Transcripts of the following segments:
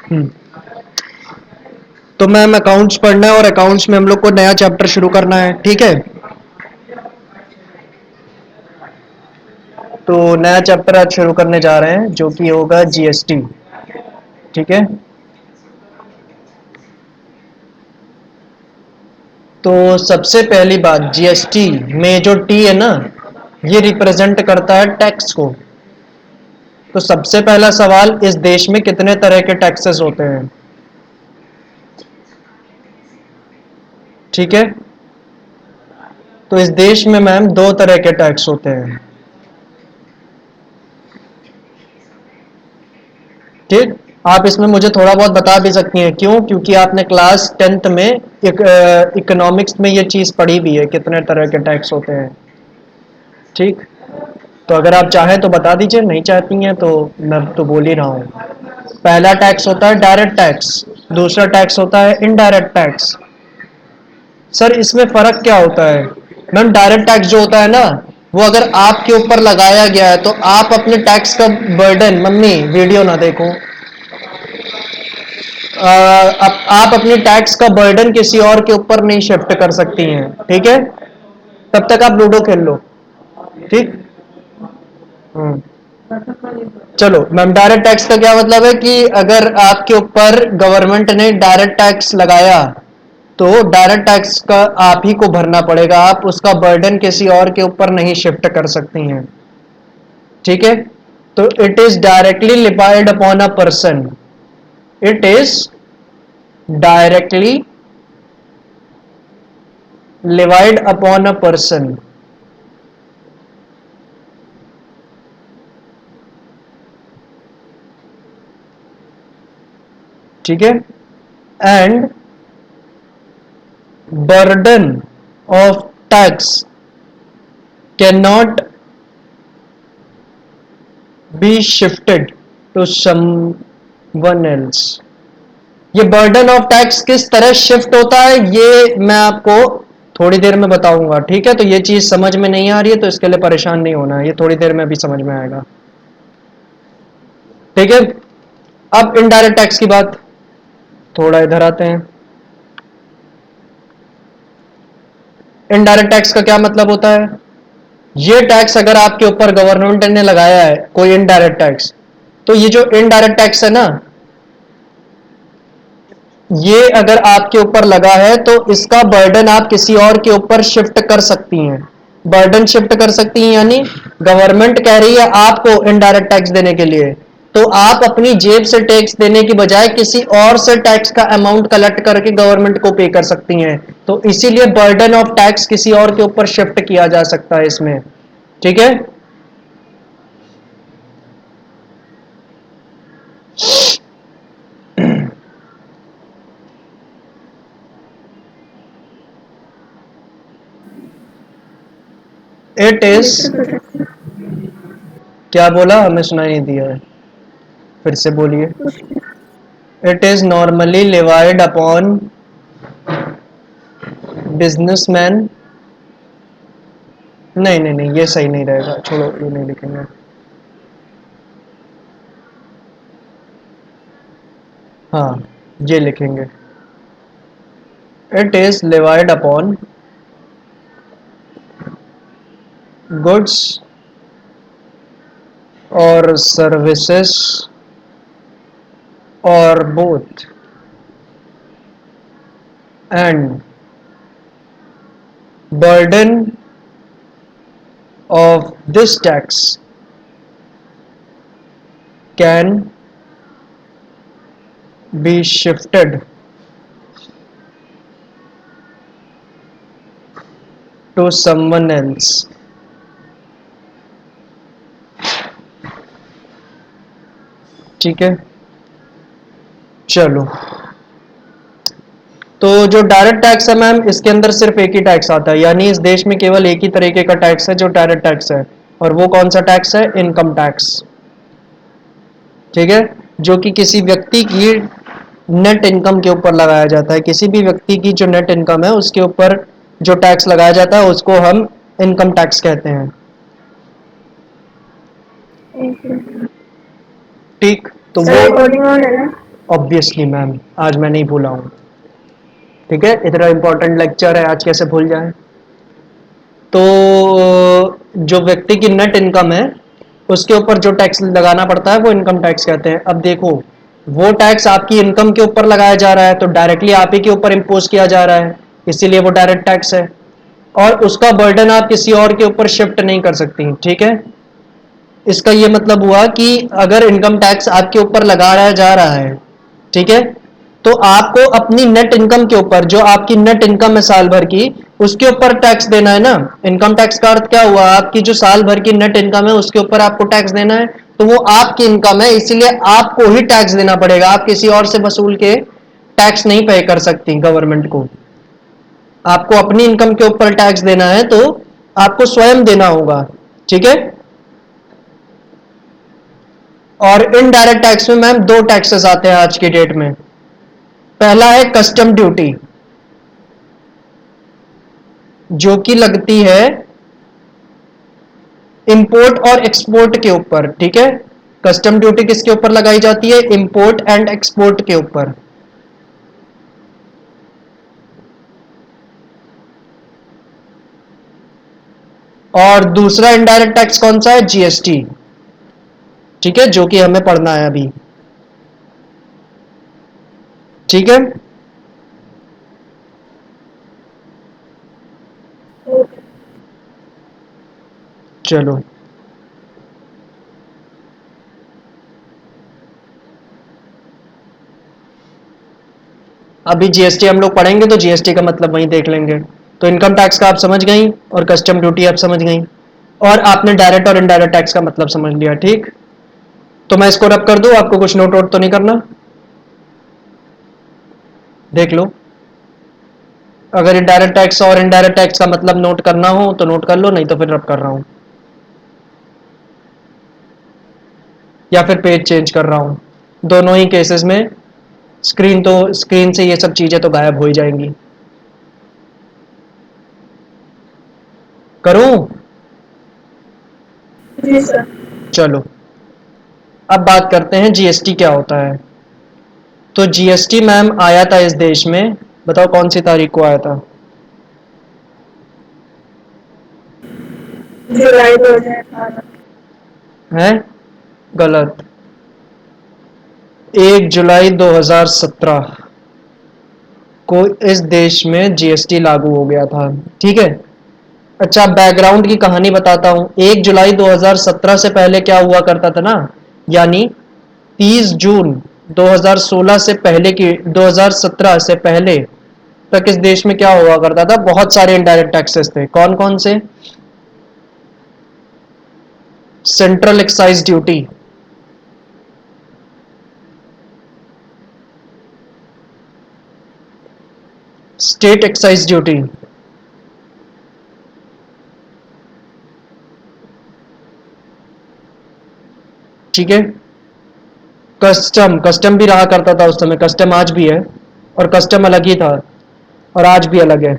हम्म, तो ma'am accounts पढ़ना है और अकाउंट्स में हम लोग को नया चैप्टर शुरू करना है, ठीक है। तो नया चैप्टर आज शुरू करने जा रहे हैं जो कि होगा जीएसटी, ठीक है। तो सबसे पहली बात, जीएसटी में जो टी है ना, ये रिप्रेजेंट करता है टैक्स को। तो सबसे पहला सवाल, इस देश में कितने तरह के टैक्सेस होते हैं, ठीक है। तो इस देश में मैम दो तरह के टैक्स होते हैं, ठीक। आप इसमें मुझे थोड़ा बहुत बता भी सकती हैं, क्यों? क्योंकि आपने क्लास 10th में इकोनॉमिक्स में ये चीज पढ़ी भी है, कितने तरह के टैक्स होते हैं, ठीक। तो अगर आप चाहें तो बता दीजिए, नहीं चाहती हैं तो मैं तो बोल ही रहा हूँ। पहला टैक्स होता है डायरेक्ट टैक्स, दूसरा टैक्स होता है इनडायरेक्ट टैक्स। सर इसमें फर्क क्या होता है? मैम डायरेक्ट टैक्स जो होता है ना, वो अगर आपके ऊपर लगाया गया है तो आप अपने टैक्स का बर्डन, मम्मी वीडियो ना देखो, आप अपनी टैक्स का बर्डन किसी और के ऊपर नहीं शिफ्ट कर सकती हैं, ठीक है। तब तक आप लूडो खेल लो, ठीक। हम्म, चलो मैम, डायरेक्ट टैक्स का क्या मतलब है कि अगर आपके ऊपर गवर्नमेंट ने डायरेक्ट टैक्स लगाया तो डायरेक्ट टैक्स का आप ही को भरना पड़ेगा, आप उसका बर्डन किसी और के ऊपर नहीं शिफ्ट कर सकती हैं, ठीक है। तो it is directly levied upon a person, it is directly levied upon a person, ठीक है। And burden of tax can not be shifted to someone else. ये बर्डन ऑफ टैक्स किस तरह शिफ्ट होता है ये मैं आपको थोड़ी देर में बताऊंगा, ठीक है। तो ये चीज समझ में नहीं आ रही है तो इसके लिए परेशान नहीं होना है, ये थोड़ी देर में भी समझ में आएगा, ठीक है। अब इनडायरेक्ट टैक्स की बात, थोड़ा इधर आते हैं। इनडायरेक्ट टैक्स का क्या मतलब होता है? ये टैक्स अगर आपके ऊपर गवर्नमेंट ने लगाया है कोई इनडायरेक्ट टैक्स, तो ये जो इनडायरेक्ट टैक्स है ना, ये अगर आपके ऊपर लगा है तो इसका बर्डन आप किसी और के ऊपर शिफ्ट कर सकती हैं। बर्डन शिफ्ट कर सकती हैं यानी गवर्नमेंट कह रही है आपको इनडायरेक्ट टैक्स देने के लिए, तो आप अपनी जेब से टैक्स देने की बजाय किसी और से टैक्स का अमाउंट कलेक्ट करके गवर्नमेंट को पे कर सकती हैं। तो इसीलिए बर्डन ऑफ टैक्स किसी और के ऊपर शिफ्ट किया जा सकता है इसमें, ठीक है। इट इज, क्या बोला? हमें सुनाई नहीं दिया है, फिर से बोलिए। It is normally levied upon businessman, नहीं नहीं नहीं, ये सही नहीं रहेगा, छोड़ो ये नहीं लिखेंगे। हाँ, ये लिखेंगे। It is levied upon goods और सर्विसेज और both, and burden of this tax can be shifted to someone else, ठीक है। चलो, तो जो डायरेक्ट टैक्स है मैम, इसके अंदर सिर्फ एक ही टैक्स आता है, यानी इस देश में केवल एक ही तरीके का टैक्स है जो डायरेक्ट टैक्स है, और वो कौन सा टैक्स है? इनकम टैक्स, ठीक है। जो कि किसी व्यक्ति की नेट इनकम के ऊपर लगाया जाता है, किसी भी व्यक्ति की जो नेट इनकम है उसके ऊपर जो टैक्स लगाया जाता है उसको हम इनकम टैक्स कहते हैं, ठीक। तो वो रिकॉर्डिंग ऑन है ना? ऑब्वियसली मैम, आज मैं नहीं भूला हूँ। ठीक है, इतना इंपॉर्टेंट लेक्चर है, आज कैसे भूल जाए। तो जो व्यक्ति की नेट इनकम है उसके ऊपर जो टैक्स लगाना पड़ता है वो इनकम टैक्स कहते हैं। अब देखो, वो टैक्स आपकी इनकम के ऊपर लगाया जा रहा है तो डायरेक्टली आप ही के ऊपर इम्पोज किया जा रहा है, इसीलिए वो डायरेक्ट टैक्स है। और उसका बर्डन आप किसी और के ऊपर शिफ्ट नहीं कर सकती। ठीक है, इसका ये मतलब हुआ कि अगर इनकम टैक्स आपके ऊपर लगाया जा रहा है, ठीक है, तो आपको अपनी नेट इनकम के ऊपर, जो आपकी नेट इनकम है साल भर की, उसके ऊपर टैक्स देना है ना। इनकम टैक्स का अर्थ क्या हुआ, आपकी जो साल भर की नेट इनकम है उसके ऊपर आपको टैक्स देना है। तो वो आपकी इनकम है, इसीलिए आपको ही टैक्स देना पड़ेगा, आप किसी और से वसूल के टैक्स नहीं पे कर सकती गवर्नमेंट को। आपको अपनी इनकम के ऊपर टैक्स देना है तो आपको स्वयं देना होगा। ठीक है, और इनडायरेक्ट टैक्स में मैम दो टैक्सेस आते हैं आज की डेट में। पहला है कस्टम ड्यूटी, जो कि लगती है इंपोर्ट और एक्सपोर्ट के ऊपर। ठीक है, कस्टम ड्यूटी किसके ऊपर लगाई जाती है, इंपोर्ट एंड एक्सपोर्ट के ऊपर। और दूसरा इनडायरेक्ट टैक्स कौन सा है, जीएसटी। ठीक है, जो कि हमें पढ़ना है अभी। ठीक है, चलो अभी जीएसटी हम लोग पढ़ेंगे तो जीएसटी का मतलब वहीं देख लेंगे। तो इनकम टैक्स का आप समझ गई और कस्टम ड्यूटी आप समझ गई, और आपने डायरेक्ट और इनडायरेक्ट टैक्स का मतलब समझ लिया। ठीक, तो मैं इसको रब कर दूं, आपको कुछ नोट वोट तो नहीं करना, देख लो। अगर इनडायरेक्ट टैक्स और इनडायरेक्ट टैक्स का मतलब नोट करना हो तो नोट कर लो, नहीं तो फिर रब कर रहा हूं या फिर पेज चेंज कर रहा हूं। दोनों ही केसेस में स्क्रीन से ये सब चीजें तो गायब हो ही जाएंगी। करूं? जी सर। चलो, अब बात करते हैं जीएसटी क्या होता है। तो जीएसटी मैम आया था इस देश में, बताओ कौन सी तारीख को आया था। जुलाई 2018। है गलत, 1 जुलाई 2017 को इस देश में जीएसटी लागू हो गया था। ठीक है, अच्छा बैकग्राउंड की कहानी बताता हूं। 1 जुलाई 2017 से पहले क्या हुआ करता था ना, यानी 30 जून 2016 से पहले की, 2017 से पहले तक इस देश में क्या हुआ करता था, बहुत सारे इनडायरेक्ट टैक्सेस थे। कौन कौन से, central excise duty, state excise duty, ठीक है, कस्टम, कस्टम भी रहा करता था उस समय, कस्टम आज भी है, और कस्टम अलग ही था और आज भी अलग है।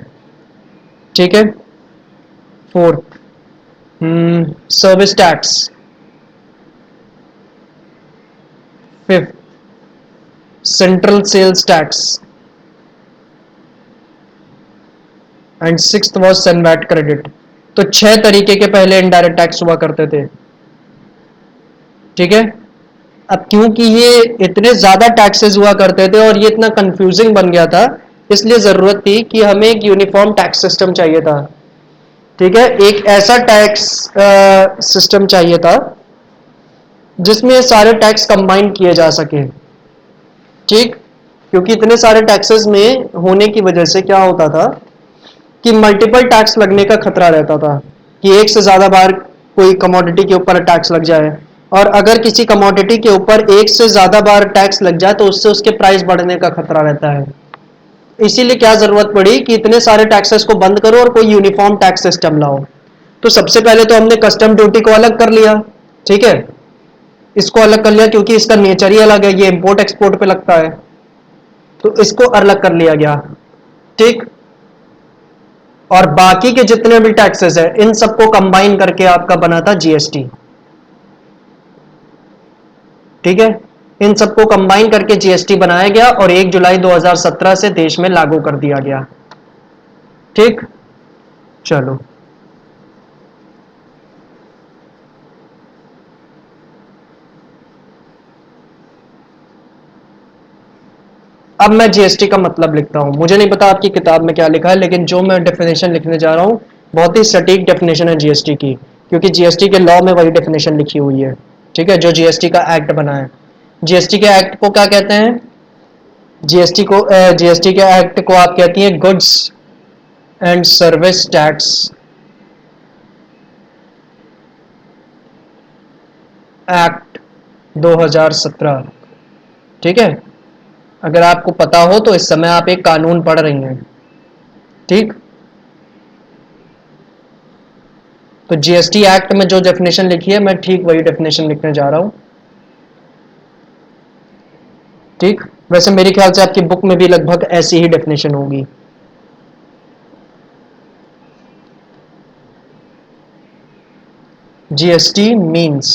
ठीक है, fourth service tax, fifth central sales tax, and sixth was CENVAT credit. तो 6 तरीके के पहले इनडायरेक्ट टैक्स हुआ करते थे। ठीक है, अब क्योंकि ये इतने ज्यादा टैक्सेस हुआ करते थे और ये इतना कंफ्यूजिंग बन गया था, इसलिए जरूरत थी कि हमें एक यूनिफॉर्म टैक्स सिस्टम चाहिए था। ठीक है, एक ऐसा टैक्स सिस्टम चाहिए था जिसमें सारे टैक्स कंबाइन किए जा सके। ठीक, क्योंकि इतने सारे टैक्सेस में होने की वजह से क्या होता था कि मल्टीपल टैक्स लगने का खतरा रहता था, कि एक से ज्यादा बार कोई कमोडिटी के ऊपर टैक्स लग जाए, और अगर किसी कमोडिटी के ऊपर एक से ज्यादा बार टैक्स लग जाए तो उससे उसके प्राइस बढ़ने का खतरा रहता है। इसीलिए क्या जरूरत पड़ी कि इतने सारे टैक्सेस को बंद करो और कोई यूनिफॉर्म टैक्स सिस्टम लाओ। तो सबसे पहले तो हमने कस्टम ड्यूटी को अलग कर लिया। ठीक है, इसको अलग कर लिया क्योंकि इसका नेचर ही अलग है, ये इंपोर्ट एक्सपोर्ट पे लगता है, तो इसको अलग कर लिया गया। ठीक, और बाकी के जितने भी टैक्सेस है इन सबको कंबाइन करके आपका बना था जीएसटी। ठीक है, इन सबको कंबाइन करके जीएसटी बनाया गया और 1 जुलाई 2017 से देश में लागू कर दिया गया। ठीक, चलो अब मैं जीएसटी का मतलब लिखता हूं। मुझे नहीं पता आपकी किताब में क्या लिखा है, लेकिन जो मैं डेफिनेशन लिखने जा रहा हूं बहुत ही सटीक डेफिनेशन है जीएसटी की, क्योंकि जीएसटी के लॉ में वही डेफिनेशन लिखी हुई है। ठीक है, जो जीएसटी का एक्ट बना है। जीएसटी के एक्ट को क्या कहते हैं? जीएसटी के एक्ट को आप कहती हैं goods and service tax act 2017। ठीक है, अगर आपको पता हो तो इस समय आप एक कानून पढ़ रही हैं। ठीक, तो जीएसटी एक्ट में जो डेफिनेशन लिखी है मैं ठीक वही डेफिनेशन लिखने जा रहा हूं। ठीक, वैसे मेरे ख्याल से आपकी बुक में भी लगभग ऐसी ही डेफिनेशन होगी। GST means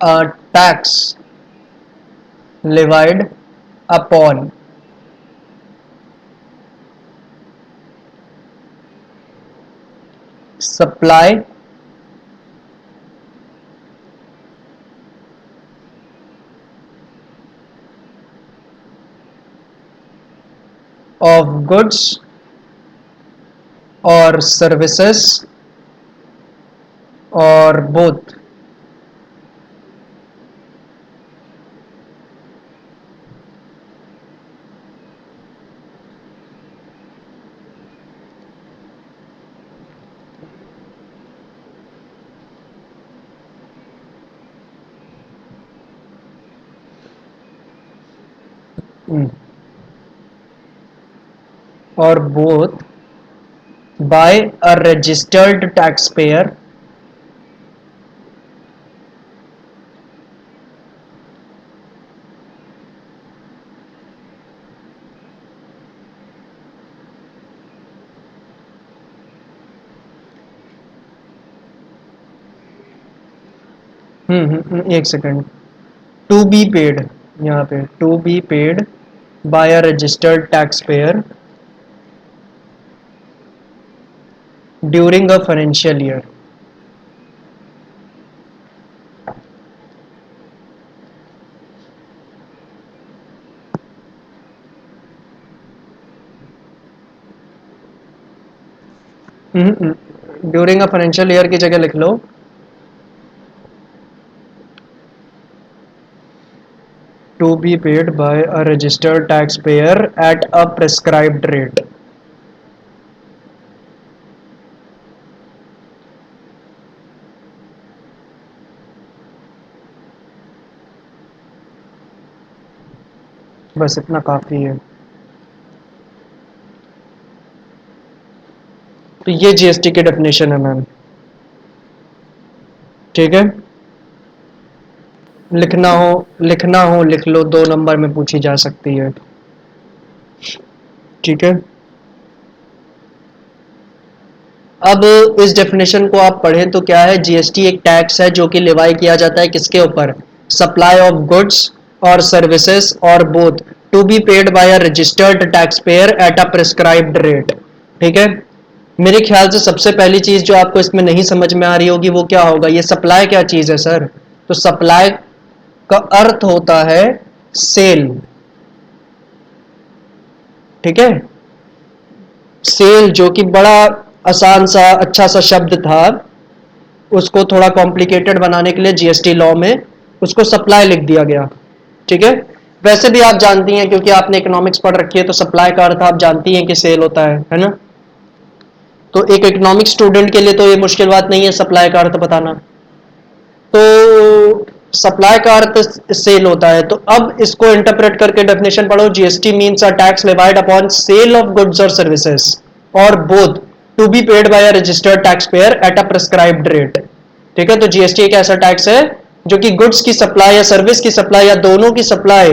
a tax levied upon supply of goods or services or both or both by a registered taxpayer एक सेकेंड। टू बी पेड, यहाँ पे to be paid by a registered tax payer during a financial year. During a financial year की जगह लिख लो to be paid by a registered taxpayer at a prescribed rate। बस इतना काफी है। तो ये जीएसटी की डेफिनेशन है मैम। ठीक है, लिखना हो लिख लो, 2 नंबर में पूछी जा सकती है। ठीक है, अब इस डेफिनेशन को आप पढ़ें तो क्या है? जीएसटी एक टैक्स है जो कि लिवाई किया जाता है किसके ऊपर? सप्लाई ऑफ गुड्स और सर्विसेज और both to be paid by a registered tax payer at a prescribed rate. ठीक है, मेरे ख्याल से सबसे पहली चीज जो आपको इसमें नहीं समझ में आ रही होगी वो क्या होगा? ये सप्लाई क्या चीज है सर? तो सप्लाई का अर्थ होता है सेल। ठीक है, सेल जो कि बड़ा आसान सा अच्छा सा शब्द था, उसको थोड़ा कॉम्प्लिकेटेड बनाने के लिए जीएसटी लॉ में उसको सप्लाई लिख दिया गया। ठीक है, वैसे भी आप जानती हैं क्योंकि आपने इकोनॉमिक्स पढ़ रखी है, तो सप्लाई का अर्थ आप जानती हैं कि सेल होता है ना? तो एक इकोनॉमिक्स स्टूडेंट के लिए तो ये मुश्किल बात नहीं है सप्लाई का अर्थ बताना। तो सप्लाई का अर्थ सेल होता है। तो अब इसको इंटरप्रेट करके डेफिनेशन पढ़ो। GST means a tax levied upon sale of goods और सर्विसेज और both to be paid by a registered tax payer at a prescribed rate. ठीक है, तो जीएसटी एक ऐसा टैक्स है जो कि गुड्स की सप्लाई या सर्विस की सप्लाई या दोनों की सप्लाई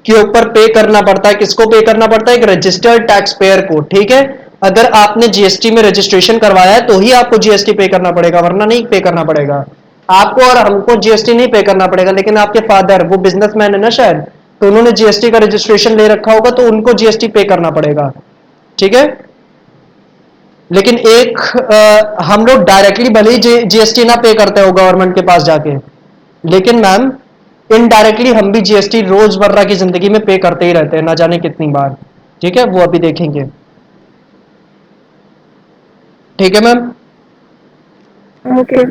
के ऊपर पे करना पड़ता है। किसको पे करना पड़ता है? एक रजिस्टर्ड टैक्स पेयर को। ठीक है, अगर आपने जीएसटी में रजिस्ट्रेशन करवाया है तो ही आपको जीएसटी पे करना पड़ेगा, वरना नहीं पे करना पड़ेगा। आपको और हमको जीएसटी नहीं पे करना पड़ेगा, लेकिन आपके फादर वो बिजनेसमैन है ना शायद, तो उन्होंने जीएसटी का रजिस्ट्रेशन ले रखा होगा, तो उनको जीएसटी पे करना पड़ेगा। ठीक है। लेकिन एक हम लोग डायरेक्टली भले ही जीएसटी ना पे करते हो गवर्नमेंट के पास जाके, लेकिन मैम इनडायरेक्टली हम भी जीएसटी रोजमर्रा की जिंदगी में पे करते ही रहते हैं, ना जाने कितनी बार। ठीक है, वो अभी देखेंगे। ठीक है मैम। ओके।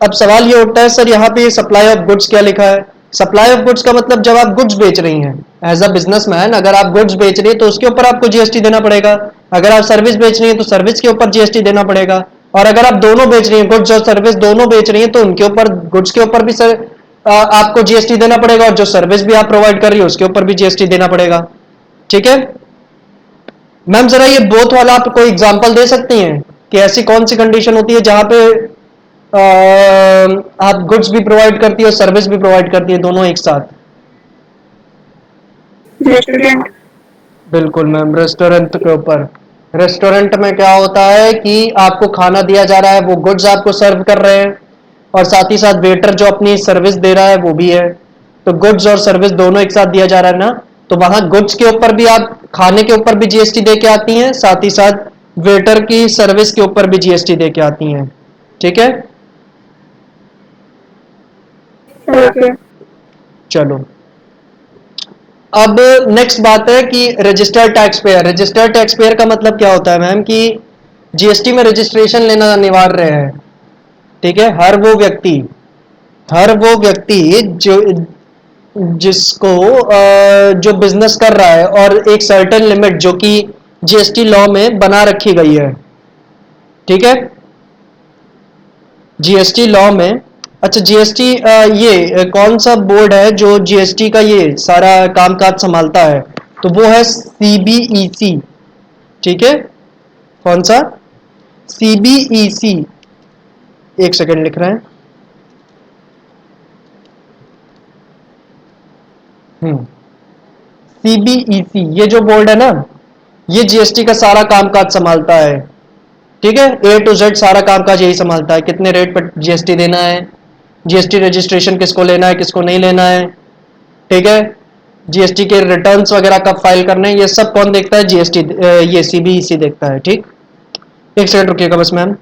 अब सवाल ये उठता है सर, यहाँ पे सप्लाई ऑफ गुड्स क्या लिखा है? सप्लाई ऑफ गुड्स का मतलब जब आप गुड्स बेच रही हैं एज अ बिजनेसमैन, अगर आप गुड्स बेच रही है तो उसके ऊपर आपको जीएसटी देना पड़ेगा। अगर आप सर्विस बेच रही हैं तो सर्विस के ऊपर जीएसटी देना पड़ेगा। और अगर आप दोनों बेच रही हैं, गुड्स और सर्विस दोनों बेच रही हैं, तो उनके ऊपर, गुड्स के ऊपर भी सर आपको जीएसटी देना पड़ेगा, और जो सर्विस भी आप प्रोवाइड कर रही है उसके ऊपर भी जीएसटी देना पड़ेगा। ठीक है मैम। जरा ये बोथ वाला आप कोई एग्जांपल दे सकती हैं कि ऐसी कौन सी कंडीशन होती है जहां पे आप गुड्स भी प्रोवाइड करती है और सर्विस भी प्रोवाइड करती है, दोनों एक साथ? रेस्टोरेंट। बिल्कुल मैम, रेस्टोरेंट के ऊपर। रेस्टोरेंट में क्या होता है कि आपको खाना दिया जा रहा है, वो गुड्स आपको सर्व कर रहे हैं, और साथ ही साथ वेटर जो अपनी सर्विस दे रहा है वो भी है। तो गुड्स और सर्विस दोनों एक साथ दिया जा रहा है ना, तो वहां गुड्स के ऊपर भी, आप खाने के ऊपर भी जीएसटी दे के आती हैं, साथ ही साथ वेटर की सर्विस के ऊपर भी जीएसटी दे के आती हैं। ठीक है। ओके। चलो, अब नेक्स्ट बात है कि registered tax pair. Registered tax pair का मतलब क्या होता है मैम कि जीएसटी में रजिस्ट्रेशन लेना अनिवार्य है। ठीक है। हर वो व्यक्ति जो जिसको जो बिजनेस कर रहा है, और एक सर्टेन लिमिट जो कि जीएसटी लॉ में बना रखी गई है। ठीक है। जीएसटी लॉ में, अच्छा जीएसटी, ये कौन सा बोर्ड है जो जीएसटी का ये सारा कामकाज संभालता है? तो वो है सीबीईसी। ठीक है। कौन सा? सीबीईसी। एक सेकंड लिख रहे हैं। सीबीईसी ये जो बोर्ड है ना, ये जीएसटी का सारा कामकाज संभालता है। ठीक है। ए टू जेड सारा कामकाज यही संभालता है, कितने रेट पर जीएसटी देना है, जीएसटी रजिस्ट्रेशन किसको लेना है, किसको नहीं लेना है। ठीक है। जीएसटी के रिटर्न्स वगैरह कब फाइल करने हैं, ये सब कौन देखता है? जीएसटी, ये सीबीईसी देखता है। ठीक। एक सेकंड रुकिएगा बस मैम।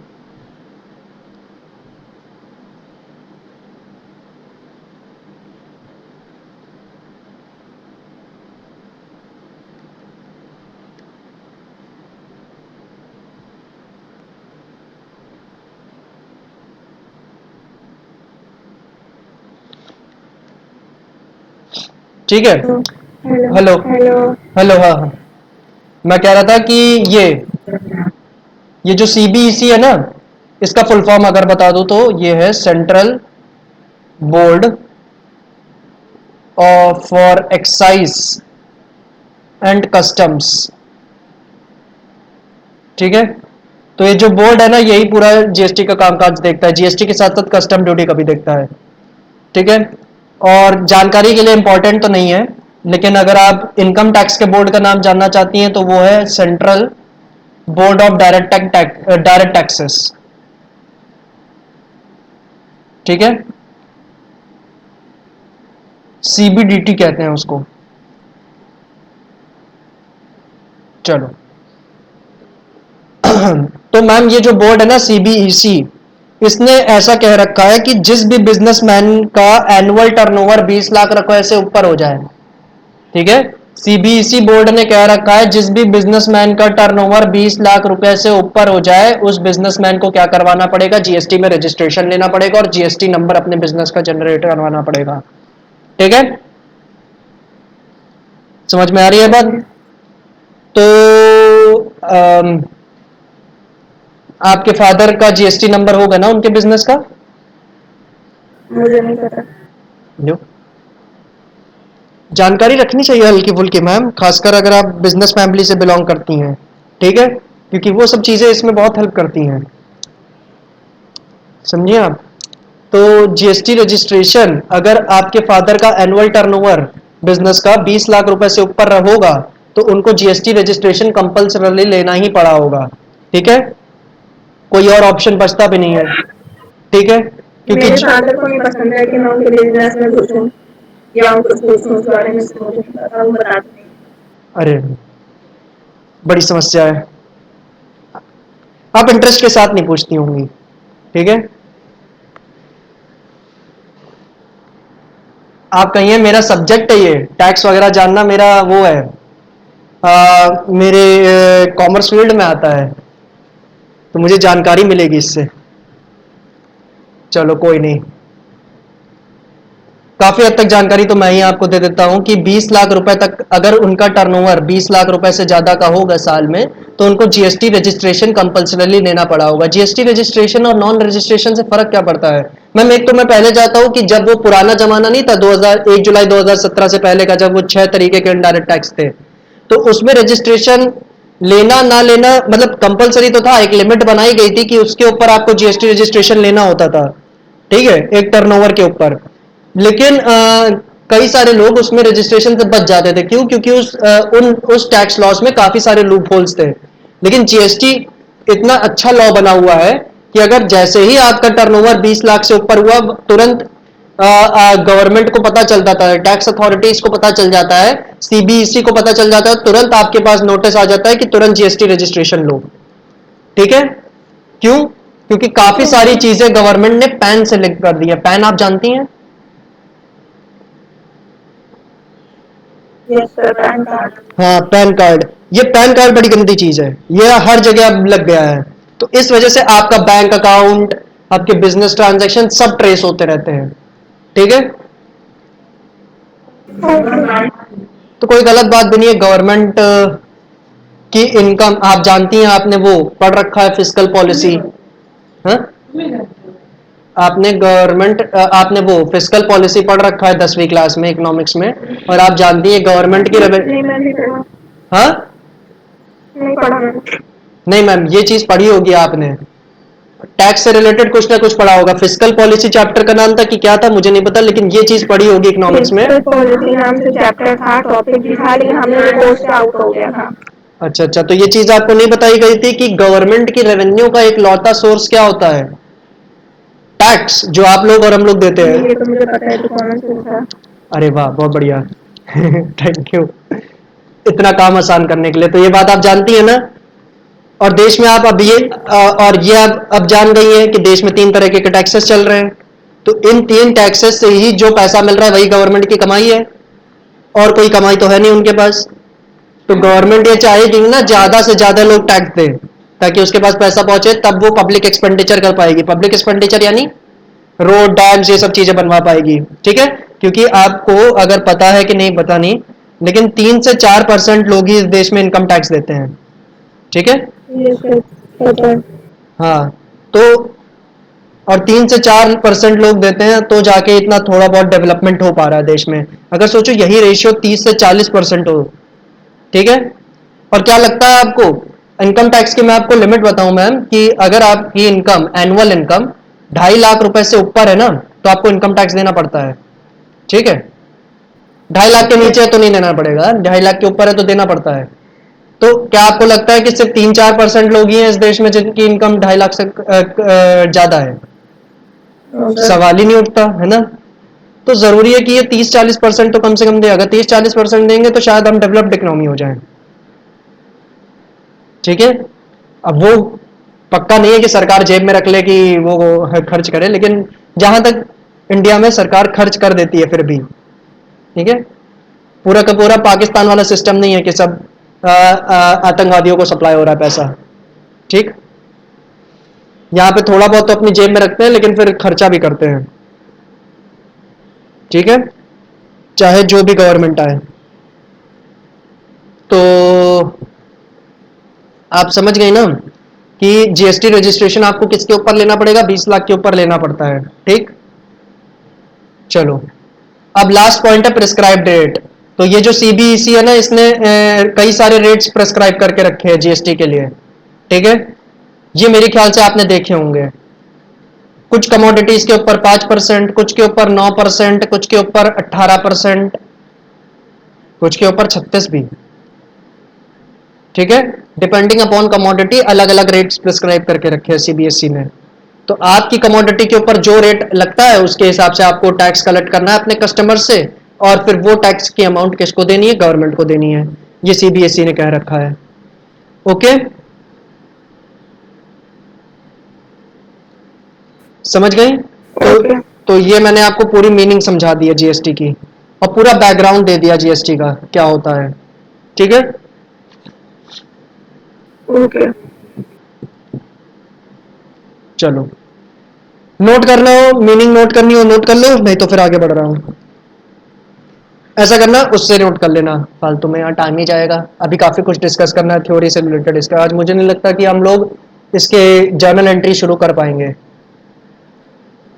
ठीक है। हेलो। हेलो। हेलो। हेलो, हाँ हाँ। मैं कह रहा था कि ये ये जो सीबीईसी है ना, इसका फुल फॉर्म अगर बता दूं तो ये है central board for excise and customs. ठीक है। तो ये जो बोर्ड है ना, यही पूरा जीएसटी का कामकाज देखता है, जीएसटी के साथ साथ कस्टम ड्यूटी का भी देखता है। ठीक है। और जानकारी के लिए इंपॉर्टेंट तो नहीं है, लेकिन अगर आप इनकम टैक्स के बोर्ड का नाम जानना चाहती हैं तो वो है central board of direct taxes. ठीक है। सीबीडीटी कहते हैं उसको। चलो। तो मैम ये जो बोर्ड है ना सीबीईसी, इसने ऐसा कह रखा है कि जिस भी बिजनेसमैन का एनुअल टर्नओवर 20 लाख रुपए से ऊपर हो जाए। ठीक है। सीबीईसी बोर्ड ने कह रखा है जिस भी बिजनेसमैन का टर्नओवर 20 लाख रुपए से ऊपर हो जाए, उस बिजनेसमैन को क्या करवाना पड़ेगा? जीएसटी में रजिस्ट्रेशन लेना पड़ेगा, और जीएसटी नंबर अपने बिजनेस का जनरेट करवाना पड़ेगा। ठीक है। समझ में आ रही है बात? ओके। तो आपके फादर का जीएसटी नंबर होगा ना उनके बिजनेस का? मुझे नहीं पता। जो जानकारी रखनी चाहिए हल्की फुल्की मैम, खासकर अगर आप बिजनेस फैमिली से बिलोंग करती हैं। ठीक है। क्योंकि वो सब चीजें इसमें बहुत हेल्प करती हैं, समझिए आप। तो जीएसटी रजिस्ट्रेशन, अगर आपके फादर का एनुअल टर्नओवर बिजनेस का 20 लाख रुपए से ऊपर होगा, तो उनको जीएसटी रजिस्ट्रेशन कंपल्सरली लेना ही पड़ा होगा। ठीक है। कोई और ऑप्शन बचता भी नहीं है। ठीक है। क्योंकि मेरे फादर को नहीं पसंद है कि मैं उनके बिजनेस में घुसूं या उनको पूछूं उस बारे में, इसलिए मुझे नहीं पता, वो बताते नहीं। अरे बड़ी समस्या है। आप इंटरेस्ट के साथ नहीं पूछती होंगी, ठीक है। आप कहिए मेरा सब्जेक्ट है ये टैक्स वगैरह जानना, मेरा वो है, मेरे कॉमर्स फील्ड में आता है, तो मुझे जानकारी मिलेगी इससे। चलो कोई नहीं, काफी हद तक जानकारी तो मैं ही आपको दे देता हूं कि 20 लाख रुपए तक अगर उनका टर्नओवर 20 लाख रुपए से ज्यादा का होगा साल में, तो उनको जीएसटी रजिस्ट्रेशन कंपलसरीली लेना पड़ा होगा। जीएसटी रजिस्ट्रेशन और नॉन रजिस्ट्रेशन से फर्क क्या पड़ता है? मैं पहले जाता हूं कि जब वो पुराना जमाना नहीं था 1 जुलाई 2017 से पहले का, जब वो 6 तरीके के इनडायरेक्ट टैक्स थे, तो उसमें रजिस्ट्रेशन लेना ना लेना मतलब कंपलसरी तो था, एक लिमिट बनाई गई थी कि उसके ऊपर आपको जीएसटी रजिस्ट्रेशन लेना होता था, ठीक है, एक टर्नओवर के ऊपर। लेकिन कई सारे लोग उसमें रजिस्ट्रेशन से बच जाते थे। क्यों? क्योंकि उस टैक्स लॉस में काफी सारे लूप होल्स थे। लेकिन जीएसटी इतना अच्छा लॉ बना हुआ है कि अगर जैसे ही आपका टर्नओवर 20 लाख से ऊपर हुआ, तुरंत गवर्नमेंट को पता चल जाता है, टैक्स अथॉरिटीज को पता चल जाता है, सीबीईसी को पता चल जाता है, तुरंत आपके पास नोटिस आ जाता है कि तुरंत जीएसटी रजिस्ट्रेशन लो, ठीक है। क्यों? क्योंकि काफी सारी चीजें गवर्नमेंट ने पैन से लिंक कर दी है। पैन आप जानती हैं? Yes sir, pan card. हाँ, पैन कार्ड। ये पैन कार्ड बड़ी गंदी चीज है, ये हर जगह अब लग गया है। तो इस वजह से आपका बैंक अकाउंट, आपके बिजनेस ट्रांजैक्शन सब ट्रेस होते रहते हैं, ठीक है। तो कोई गलत बात भी नहीं है। गवर्नमेंट की इनकम आप जानती हैं, आपने वो पढ़ रखा है फिस्कल पॉलिसी, हाँ? आपने वो फिस्कल पॉलिसी पढ़ रखा है 10वीं क्लास में इकोनॉमिक्स में, और आप जानती हैं गवर्नमेंट की नहीं मैम, नहीं पढ़ा। हाँ, नहीं पढ़ा मैम। नहीं मैम, ये चीज पढ़ी होगी आपने, टैक्स से रिलेटेड कुछ ना कुछ पढ़ा होगा। फिस्कल पॉलिसी चैप्टर का नाम था कि क्या था मुझे नहीं पता, लेकिन ये चीज पढ़ी होगी इकोनॉमिक्स में। फिस्कल पॉलिसी नाम से चैप्टर था, टॉपिक भी था, लेकिन हमने वो कोर्स से आउट हो गया था। अच्छा अच्छा, तो ये चीज आपको नहीं बताई गई थी कि गवर्नमेंट की रेवेन्यू का एक लौता सोर्स क्या होता है? टैक्स, जो आप लोग और हम लोग देते नहीं, हैं। ये तो मुझे पता है, तो कॉमन सेंस था। अरे वाह, बहुत बढ़िया। थैंक यू इतना काम आसान करने के लिए। तो ये बात आप जानती है ना। और देश में आप अब ये और ये अब जान गई है कि देश में 3 तरह के टैक्सेस चल रहे हैं। तो इन 3 टैक्सेस से ही जो पैसा मिल रहा है वही गवर्नमेंट की कमाई है, और कोई कमाई तो है नहीं उनके पास। तो गवर्नमेंट ये चाहेगी ना ज्यादा से ज्यादा लोग टैक्स दें, ताकि उसके पास पैसा पहुंचे, तब वो पब्लिक एक्सपेंडिचर कर पाएगी। पब्लिक एक्सपेंडिचर यानी रोड, डैम्स, ये सब चीजें बनवा पाएगी, ठीक है। क्योंकि आपको अगर पता है कि नहीं पता नहीं, लेकिन 3 से 4% लोग ही इस देश में इनकम टैक्स देते हैं, ठीक है। यस सर, पता है। हाँ, तो और 3 से 4% लोग देते हैं, तो जाके इतना थोड़ा बहुत डेवलपमेंट हो पा रहा है देश में। अगर सोचो यही रेशियो 30 से 40% हो, ठीक है। और क्या लगता है आपको, इनकम टैक्स की मैं आपको लिमिट बताऊं मैम, कि अगर आपकी इनकम, एनुअल इनकम 2.5 लाख रुपए से ऊपर है ना, तो आपको इनकम टैक्स देना पड़ता है, ठीक है। 2.5 लाख के नीचे है तो नहीं देना पड़ेगा, 2.5 लाख के ऊपर है तो देना पड़ता है। तो क्या आपको लगता है कि सिर्फ 3-4% लोग ही हैं इस देश में जिनकी इनकम 2.5 लाख से ज्यादा है? सवाल ही नहीं उठता है ना। तो जरूरी है कि ये 30-40% तो कम से कम दे। अगर 30-40% देंगे तो शायद हम डेवलप्ड इकोनॉमी हो जाए, ठीक है। अब वो पक्का नहीं है कि सरकार जेब में रख ले कि वो खर्च करे, लेकिन जहां तक इंडिया में सरकार खर्च कर देती है फिर भी, ठीक है। पूरा का पूरा पाकिस्तान वाला सिस्टम नहीं है कि सब आतंकवादियों को सप्लाई हो रहा है पैसा, ठीक। यहाँ पे थोड़ा बहुत तो अपनी जेब में रखते हैं, लेकिन फिर खर्चा भी करते हैं, ठीक है, चाहे जो भी गवर्नमेंट आए। तो आप समझ गए ना कि जीएसटी रजिस्ट्रेशन आपको किसके ऊपर लेना पड़ेगा? 20 लाख के ऊपर लेना पड़ता है, ठीक। चलो, अब लास्ट पॉइंट है प्रिस्क्राइब्ड रेट। तो ये जो सीबीईसी है ना, इसने कई सारे रेट्स प्रिस्क्राइब करके रखे हैं जीएसटी के लिए, ठीक है। ये मेरे ख्याल से आपने देखे होंगे। कुछ कमोडिटीज के ऊपर 5%, कुछ के ऊपर 9%, कुछ के ऊपर 18%, कुछ के ऊपर 36 भी, ठीक है। डिपेंडिंग अपॉन कमोडिटी अलग अलग रेट्स प्रिस्क्राइब करके रखे हैं सीबीएसई ने। तो आपकी कमोडिटी के ऊपर जो रेट लगता है उसके हिसाब से आपको टैक्स कलेक्ट करना है अपने कस्टमर से, और फिर वो टैक्स की अमाउंट किसको देनी है? गवर्नमेंट को देनी है। ये सीबीएसई ने कह रखा है। ओके, समझ गई? तो ओके तो ये मैंने आपको पूरी मीनिंग समझा दी है जीएसटी की, और पूरा बैकग्राउंड दे दिया जीएसटी का क्या होता है। ठीक है, ओके। चलो, नोट करना हो, मीनिंग नोट करनी हो नोट कर लो, नहीं तो फिर आगे बढ़ रहा हूं। ऐसा करना, उससे नोट कर लेना, फालतू में यहाँ टाइम ही जाएगा। अभी काफी कुछ डिस्कस करना है थ्योरी से रिलेटेड इसका, आज मुझे नहीं लगता कि हम लोग इसके जर्नल एंट्री शुरू कर पाएंगे,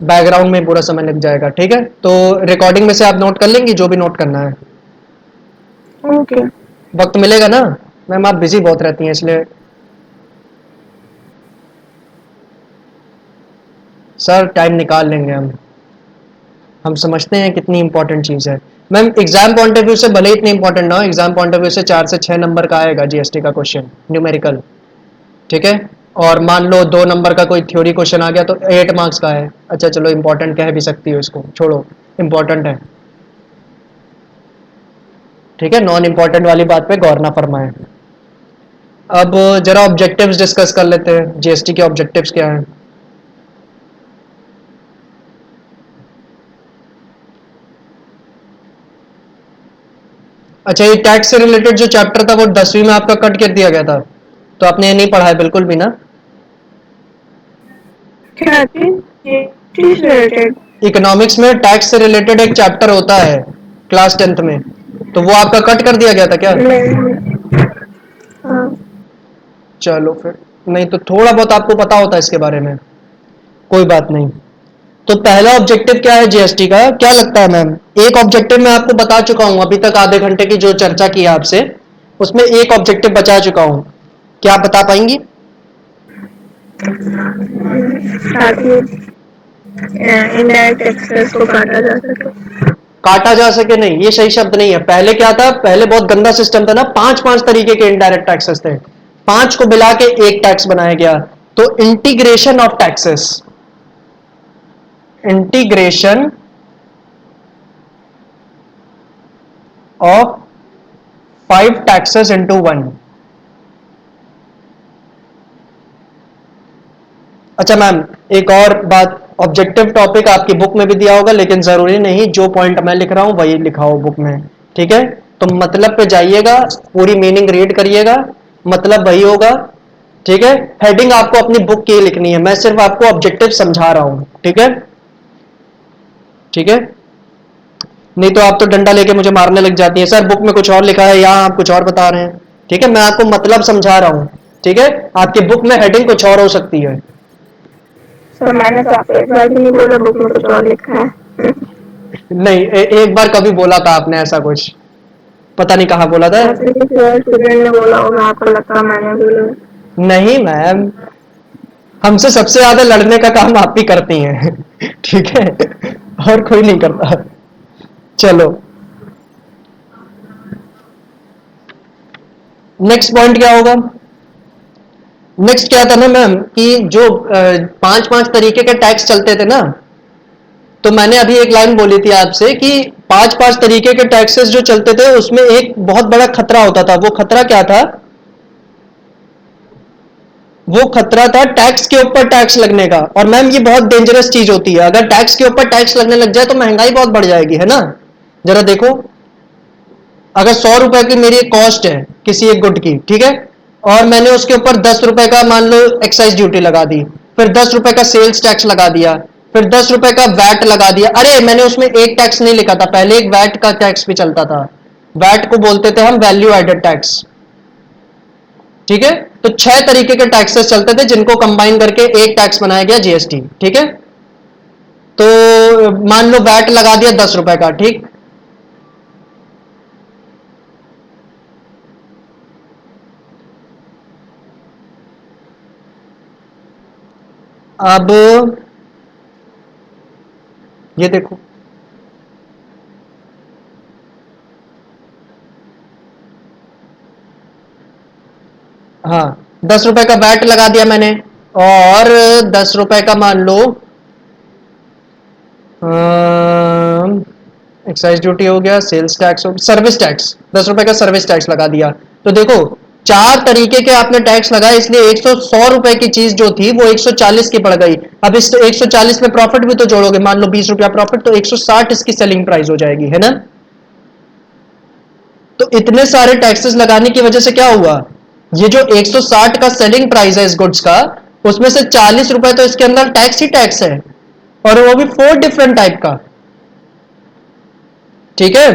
बैकग्राउंड में पूरा समय लग जाएगा। ठीक है, तो रिकॉर्डिंग में से आप नोट कर लेंगे जो भी नोट करना है। ओके वक्त मिलेगा ना मैम? आप बिजी बहुत रहती हैं इसलिए। सर टाइम निकाल लेंगे हम समझते हैं कितनी इंपॉर्टेंट चीज़ है। Ma'am exam point of view से भले इतनी इंपॉर्टेंट ना हो, एग्जाम पॉइंट ऑफ व्यू से 4 से 6 नंबर का आएगा जीएसटी का क्वेश्चन न्यूमेरिकल। ठीक है, और मान लो 2 नंबर का कोई थ्योरी क्वेश्चन आ गया तो 8 मार्क्स का है। अच्छा चलो, इंपॉर्टेंट कह भी सकती हो इसको, छोड़ो, इंपॉर्टेंट है। ठीक है, नॉन इंपॉर्टेंट वाली बात पे गौर ना फरमाएं। अब जरा ऑब्जेक्टिव्स डिस्कस कर लेते हैं, जीएसटी के ऑब्जेक्टिव्स क्या हैं। अच्छा, ये टैक्स से रिलेटेड जो चैप्टर था वो 10वीं में आपका कट कर दिया गया था, तो आपने ये नहीं पढ़ा है बिल्कुल भी ना? क्या थी ये चीज रिलेटेड? इकोनॉमिक्स में टैक्स से रिलेटेड एक चैप्टर होता है क्लास 10th में, तो वो आपका कट कर दिया गया था क्या? नहीं। हाँ। चलो फिर, नहीं तो थोड़ा बहुत आपको पता होता है इसके बारे में, कोई बात नहीं। तो पहला ऑब्जेक्टिव क्या है जीएसटी का, क्या लगता है मैम? एक ऑब्जेक्टिव मैं आपको बता चुका हूं, अभी तक आधे घंटे की जो चर्चा की है आपसे उसमें एक ऑब्जेक्टिव बचा चुका हूं, क्या आप बता पाएंगी? ताकि इनडायरेक्ट टैक्सेस को काटा जा सके। काटा जा सके नहीं, ये सही शब्द नहीं है। पहले क्या था? पहले बहुत गंदा सिस्टम था ना, 5 5 तरीके के इनडायरेक्ट टैक्सेस थे, 5 को मिला के एक टैक्स बनाया गया। तो integration of taxes, integration of 5 taxes into one. अच्छा मैम, एक और बात, ऑब्जेक्टिव टॉपिक आपकी बुक में भी दिया होगा, लेकिन जरूरी नहीं जो पॉइंट मैं लिख रहा हूं वही लिखा हो बुक में। ठीक है, तो मतलब पे जाइएगा, पूरी मीनिंग रीड करिएगा, मतलब वही होगा। ठीक है, हेडिंग आपको अपनी बुक की लिखनी है, मैं सिर्फ आपको ऑब्जेक्टिव समझा रहा हूं। ठीक है, ठीक है, नहीं तो आप तो डंडा लेके मुझे मारने लग जाती है, सर बुक में कुछ और लिखा है, यहां आप कुछ और बता रहे हैं। ठीक है, मैं आपको मतलब समझा रहा हूं। ठीक है, आपकी बुक में हेडिंग कुछ और हो सकती है। सर मैंने तो आपको एक बार भी नहीं बोला बुक में कुछ और लिखा है। नहीं, एक बार कभी बोला था आपने ऐसा कुछ, पता नहीं कहाँ बोला था। आपने किसी और स्टूडेंट ने बोला होगा, आपको लगता मैंने बोला। नहीं मैम, हमसे सबसे ज्यादा लड़ने का काम आप ही करती हैं। ठीक है, और कोई नहीं करता। चलो, नेक्स्ट पॉइंट क्या होगा? नेक्स्ट क्या था ना मैम, कि जो 5 5 तरीके के टैक्स चलते थे ना, तो मैंने अभी एक लाइन बोली थी आपसे कि 5 5 तरीके के टैक्सेस जो चलते थे उसमें एक बहुत बड़ा खतरा होता था। वो खतरा क्या था? वो खतरा था टैक्स के ऊपर टैक्स लगने का। और मैम ये बहुत डेंजरस चीज होती है, अगर टैक्स के ऊपर टैक्स लगने लग जाए तो महंगाई बहुत बढ़ जाएगी, है ना? जरा देखो, अगर 100 रुपए की मेरी एक कॉस्ट है किसी एक गुड की, ठीक है, और मैंने उसके ऊपर 10 रुपए का मान लो एक्साइज ड्यूटी लगा दी, फिर 10 रुपए का सेल्स टैक्स लगा दिया, फिर 10 रुपए का वैट लगा दिया। अरे मैंने उसमें एक टैक्स नहीं लिखा था, पहले एक वैट का टैक्स भी चलता था। वैट को बोलते थे हम वैल्यू एडेड टैक्स। ठीक है, तो 6 तरीके के टैक्सेस चलते थे जिनको कंबाइन करके एक टैक्स बनाया गया जीएसटी। ठीक है, तो मान लो वैट लगा दिया 10 रुपए का, ठीक। अब ये देखो, हाँ, 10 रुपए का वैट लगा दिया मैंने, और 10 रुपए का मान लो एक्साइज ड्यूटी हो गया, सेल्स टैक्स हो गया, सर्विस टैक्स, 10 रुपए का सर्विस टैक्स लगा दिया। तो देखो 4 तरीके के आपने टैक्स लगाए, इसलिए 100 रुपए की चीज जो थी वो 140 की पड़ गई। अब इस 140 में प्रॉफिट भी तो जोड़ोगे, मान लो 20 रुपया प्रॉफिट, तो 160 इसकी सेलिंग प्राइस हो जाएगी, है ना। तो इतने सारे टैक्सेस लगाने की वजह से क्या हुआ, ये जो 160 का सेलिंग प्राइस है इस गुड्स का, उसमें से 40 रुपए तो इसके अंदर टैक्स ही टैक्स है, और वो भी 4 डिफरेंट टाइप का। ठीक है,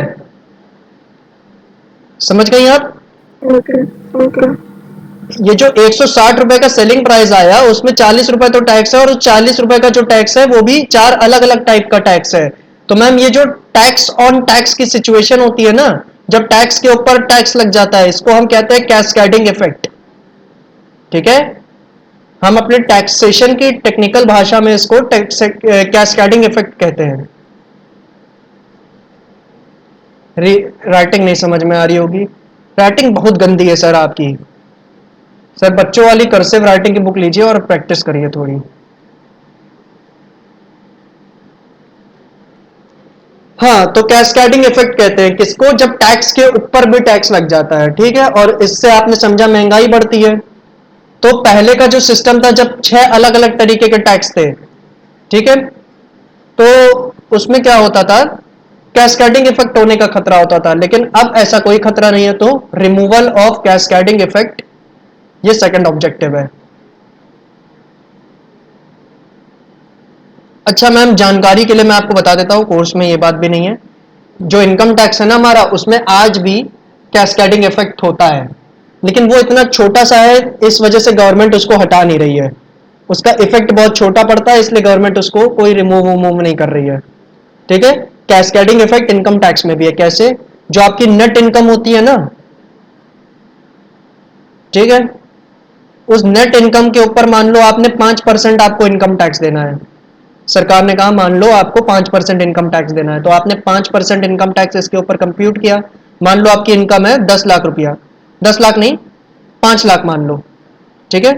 समझ गई आप। Okay okay. ये जो 160 रुपए का सेलिंग प्राइस आया, उसमें 40 रुपए तो टैक्स है, और 40 रुपए का जो टैक्स है वो भी 4 अलग अलग टाइप का टैक्स है। तो मैम ये जो टैक्स ऑन टैक्स की सिचुएशन होती है ना, जब टैक्स के ऊपर टैक्स लग जाता है, इसको हम कहते हैं कैस्केडिंग इफेक्ट। ठीक है, हम अपने टैक्सेशन की टेक्निकल भाषा में इसको कैस्केडिंग इफेक्ट कहते हैं। राइटिंग नहीं समझ में आ रही होगी, राइटिंग बहुत गंदी है सर आपकी। सर बच्चों वाली कर्सिव राइटिंग की बुक लीजिए और प्रैक्टिस करिए थोड़ी। हाँ, तो कैस्केडिंग इफेक्ट कहते हैं किसको, जब टैक्स के ऊपर भी टैक्स लग जाता है। ठीक है, और इससे आपने समझा महंगाई बढ़ती है। तो पहले का जो सिस्टम था, जब 6 अलग अलग तरीके के टैक्स थे, ठीक है, तो उसमें क्या होता था, कैस्केडिंग इफेक्ट होने का खतरा होता था। लेकिन अब ऐसा कोई खतरा नहीं है, तो रिमूवल ऑफ कैस्केडिंग इफेक्ट ये सेकंड ऑब्जेक्टिव है। अच्छा मैम, जानकारी के लिए मैं आपको बता देता हूं, कोर्स में ये बात भी नहीं है, जो इनकम टैक्स है ना हमारा, उसमें आज भी कैस्केडिंग इफेक्ट होता है, लेकिन वो इतना छोटा सा है, इस वजह से गवर्नमेंट उसको हटा नहीं रही है। उसका इफेक्ट बहुत छोटा पड़ता है, इसलिए गवर्नमेंट उसको कोई रिमूव नहीं कर रही है। ठीक है, कैस्केडिंग इफेक्ट इनकम टैक्स में भी है। कैसे, जो आपकी नेट इनकम होती है ना, ठीक है, उस नेट इनकम के ऊपर मान लो आपने 5% आपको इनकम टैक्स देना है। सरकार ने कहा मान लो आपको 5% इनकम टैक्स देना है, तो आपने 5% इनकम टैक्स इसके ऊपर कंप्यूट किया। मान लो आपकी इनकम है 10 लाख रुपया, 10 लाख नहीं, 5 लाख मान लो। ठीक है,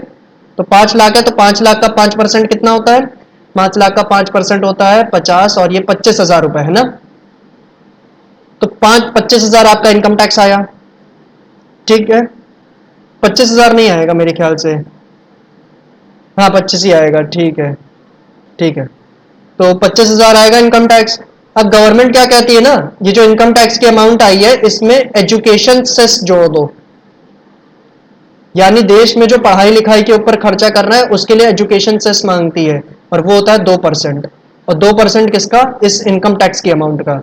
तो 5 लाख है, तो 5 लाख का 5% कितना होता है, 5 लाख का 5% होता है 50, और ये 25,000 रुपए है ना। तो 25,000 आपका इनकम टैक्स आया। ठीक है, 25,000 नहीं आएगा मेरे ख्याल से, हाँ 25 ही आएगा। ठीक है, ठीक है, तो 25,000 आएगा इनकम टैक्स। अब गवर्नमेंट क्या कहती है ना, ये जो इनकम टैक्स की अमाउंट आई है, इसमें एजुकेशन सेस जोड़ दो, यानी देश में जो पढ़ाई लिखाई के ऊपर खर्चा कर रहा है उसके लिए एजुकेशन सेस मांगती है, और वो होता है 2%। और 2% किसका, इस इनकम टैक्स की अमाउंट का।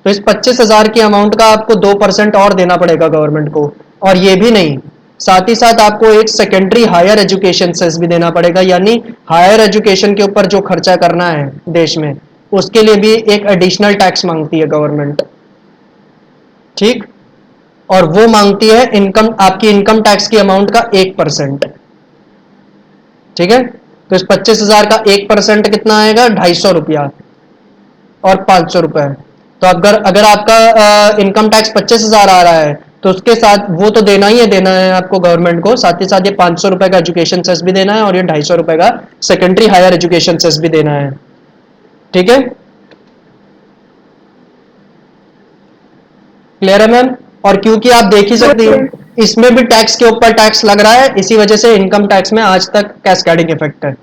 तो इस 25,000 की अमाउंट का आपको 2% और देना पड़ेगा गवर्नमेंट को। और ये भी नहीं, साथ ही साथ आपको एक सेकेंडरी हायर एजुकेशन सेस भी देना पड़ेगा, यानी हायर एजुकेशन के ऊपर जो खर्चा करना है देश में, उसके लिए भी एक एडिशनल टैक्स मांगती है गवर्नमेंट। ठीक, और वो मांगती है इनकम, आपकी इनकम टैक्स की अमाउंट का 1%। ठीक है, तो इस 25,000 का 1% कितना आएगा, 250 रुपया और 500 रुपए। तो अगर अगर आपका इनकम टैक्स 25,000 आ रहा है, तो उसके साथ वो तो देना ही है, देना है आपको गवर्नमेंट को, साथ ही साथ ये 500 रुपए का एजुकेशन सेस भी देना है, और ये 250 रुपए का सेकेंडरी हायर एजुकेशन सेस भी देना है। ठीक है, क्लियर है मैम। और क्योंकि आप देख ही सकती हो, इसमें भी टैक्स के ऊपर टैक्स लग रहा है, इसी वजह से इनकम टैक्स में आज तक कैस्केडिंग इफेक्ट है।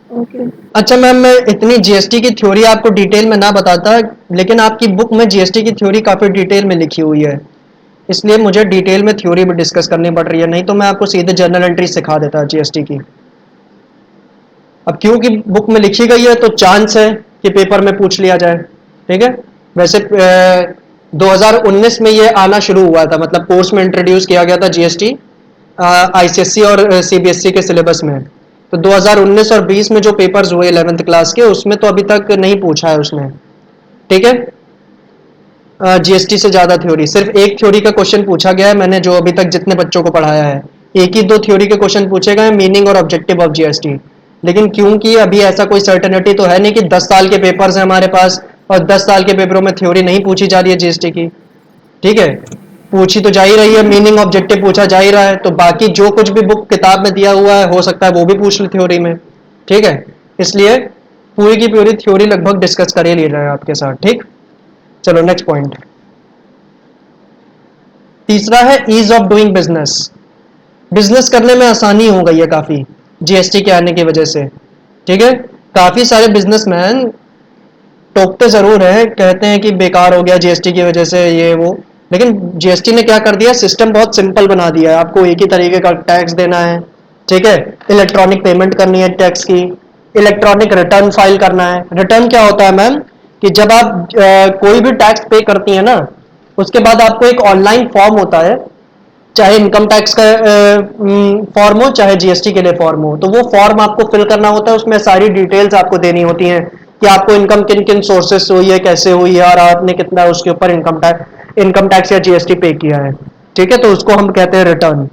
ओके। अच्छा मैम, मैं इतनी जीएसटी की थ्योरी आपको डिटेल में ना बताता, लेकिन आपकी बुक में जीएसटी की थ्योरी काफी डिटेल में लिखी हुई है, इसलिए मुझे डिटेल में थ्योरी भी डिस्कस करनी पड़ रही है, नहीं तो मैं आपको सीधे जर्नल एंट्री सिखा देता जीएसटी की। अब क्योंकि बुक में लिखी गई है, तो चांस है कि पेपर में पूछ लिया जाए। ठीक है, वैसे 2019 में ये आना शुरू हुआ था, मतलब कोर्स में इंट्रोड्यूस किया गया था जीएसटी आईसीएसई और सीबीएसई के सिलेबस में। तो 2019 और 20 में जो पेपर्स हुए 11th क्लास के, उसमें तो अभी तक नहीं पूछा है उसमें। ठीक है, जीएसटी से ज्यादा थ्योरी, सिर्फ एक थ्योरी का क्वेश्चन पूछा गया है, मैंने जो अभी तक जितने बच्चों को पढ़ाया है, एक ही 2 थ्योरी के क्वेश्चन पूछे गए, मीनिंग और ऑब्जेक्टिव ऑफ जीएसटी। लेकिन क्योंकि अभी ऐसा कोई सर्टेनिटी तो है नहीं कि 10 साल के पेपर्स हैं हमारे पास, और 10 साल के पेपरों में थ्योरी नहीं पूछी जा रही है जीएसटी की। ठीक है, पूछी तो जा ही रही है, मीनिंग ऑब्जेक्टिव पूछा जा ही रहा है, तो बाकी जो कुछ भी बुक किताब में दिया हुआ है हो सकता है वो भी पूछ ले थ्योरी में। ठीक है, इसलिए पूरी की पूरी थ्योरी लगभग डिस्कस कर ही ले रहे हैं आपके साथ। ठीक, चलो नेक्स्ट पॉइंट। तीसरा है ease of doing business. Business करने में आसानी हो गई है काफी जीएसटी के आने की वजह से। ठीक है, काफी सारे बिजनेसमैन टोकते जरूर है, कहते हैं कि बेकार हो गया जीएसटी की वजह से ये वो, लेकिन जीएसटी ने क्या कर दिया, सिस्टम बहुत सिंपल बना दिया है। आपको एक ही तरीके का टैक्स देना है, ठीक है, इलेक्ट्रॉनिक पेमेंट करनी है टैक्स की, इलेक्ट्रॉनिक रिटर्न फाइल करना है। रिटर्न क्या होता है मैम, कि जब आप कोई भी टैक्स पे करती है ना, उसके बाद आपको एक ऑनलाइन फॉर्म होता है, चाहे इनकम टैक्स का फॉर्म हो चाहे जीएसटी के लिए फॉर्म हो, तो वो फॉर्म आपको फिल करना होता है। उसमें सारी डिटेल्स आपको देनी होती हैं कि आपको इनकम किन किन सोर्सेस से हुई है, कैसे हुई है, और आपने कितना उसके ऊपर इनकम टैक्स या जीएसटी पे किया है। ठीक है, तो उसको हम कहते हैं रिटर्न।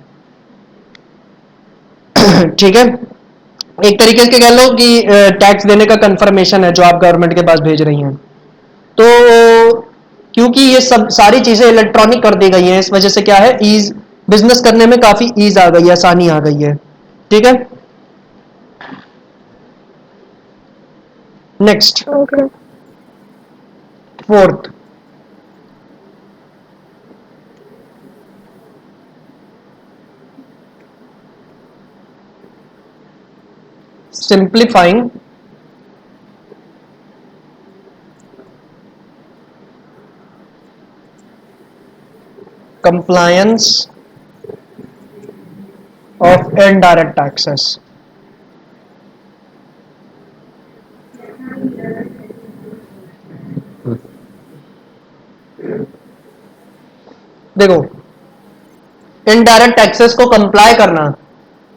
ठीक है, एक तरीके से कह लो कि टैक्स देने का कंफर्मेशन है जो आप गवर्नमेंट के पास भेज रही हैं। तो क्योंकि ये सब सारी चीजें इलेक्ट्रॉनिक कर दी गई हैं, इस वजह से क्या है, ईज, बिजनेस करने में काफी ईज आ गई है, आसानी आ गई है। ठीक है, next okay. Fourth, simplifying compliance of indirect taxes। देखो, इनडायरेक्ट टैक्सेस को कंप्लाई करना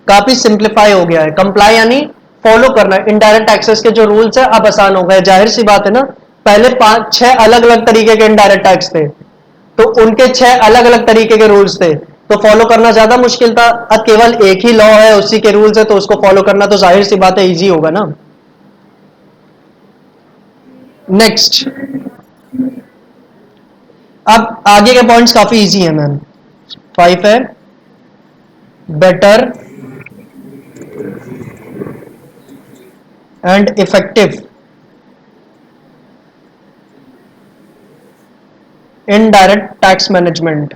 काफी सिंप्लीफाई हो गया है। कंप्लाई यानी फॉलो करना। इनडायरेक्ट टैक्सेस के जो रूल्स है अब आसान हो गए। जाहिर सी बात है ना, पहले 5-6 अलग अलग तरीके के इनडायरेक्ट टैक्स थे, तो उनके 6 अलग अलग तरीके के रूल्स थे, तो फॉलो करना ज्यादा मुश्किल था। अब केवल एक ही लॉ है, उसी के रूल्स है, तो उसको फॉलो करना तो जाहिर सी बात है इजी होगा ना। नेक्स्ट, अब आगे के पॉइंट्स काफी इजी है मैम। 5 है better and effective indirect tax management.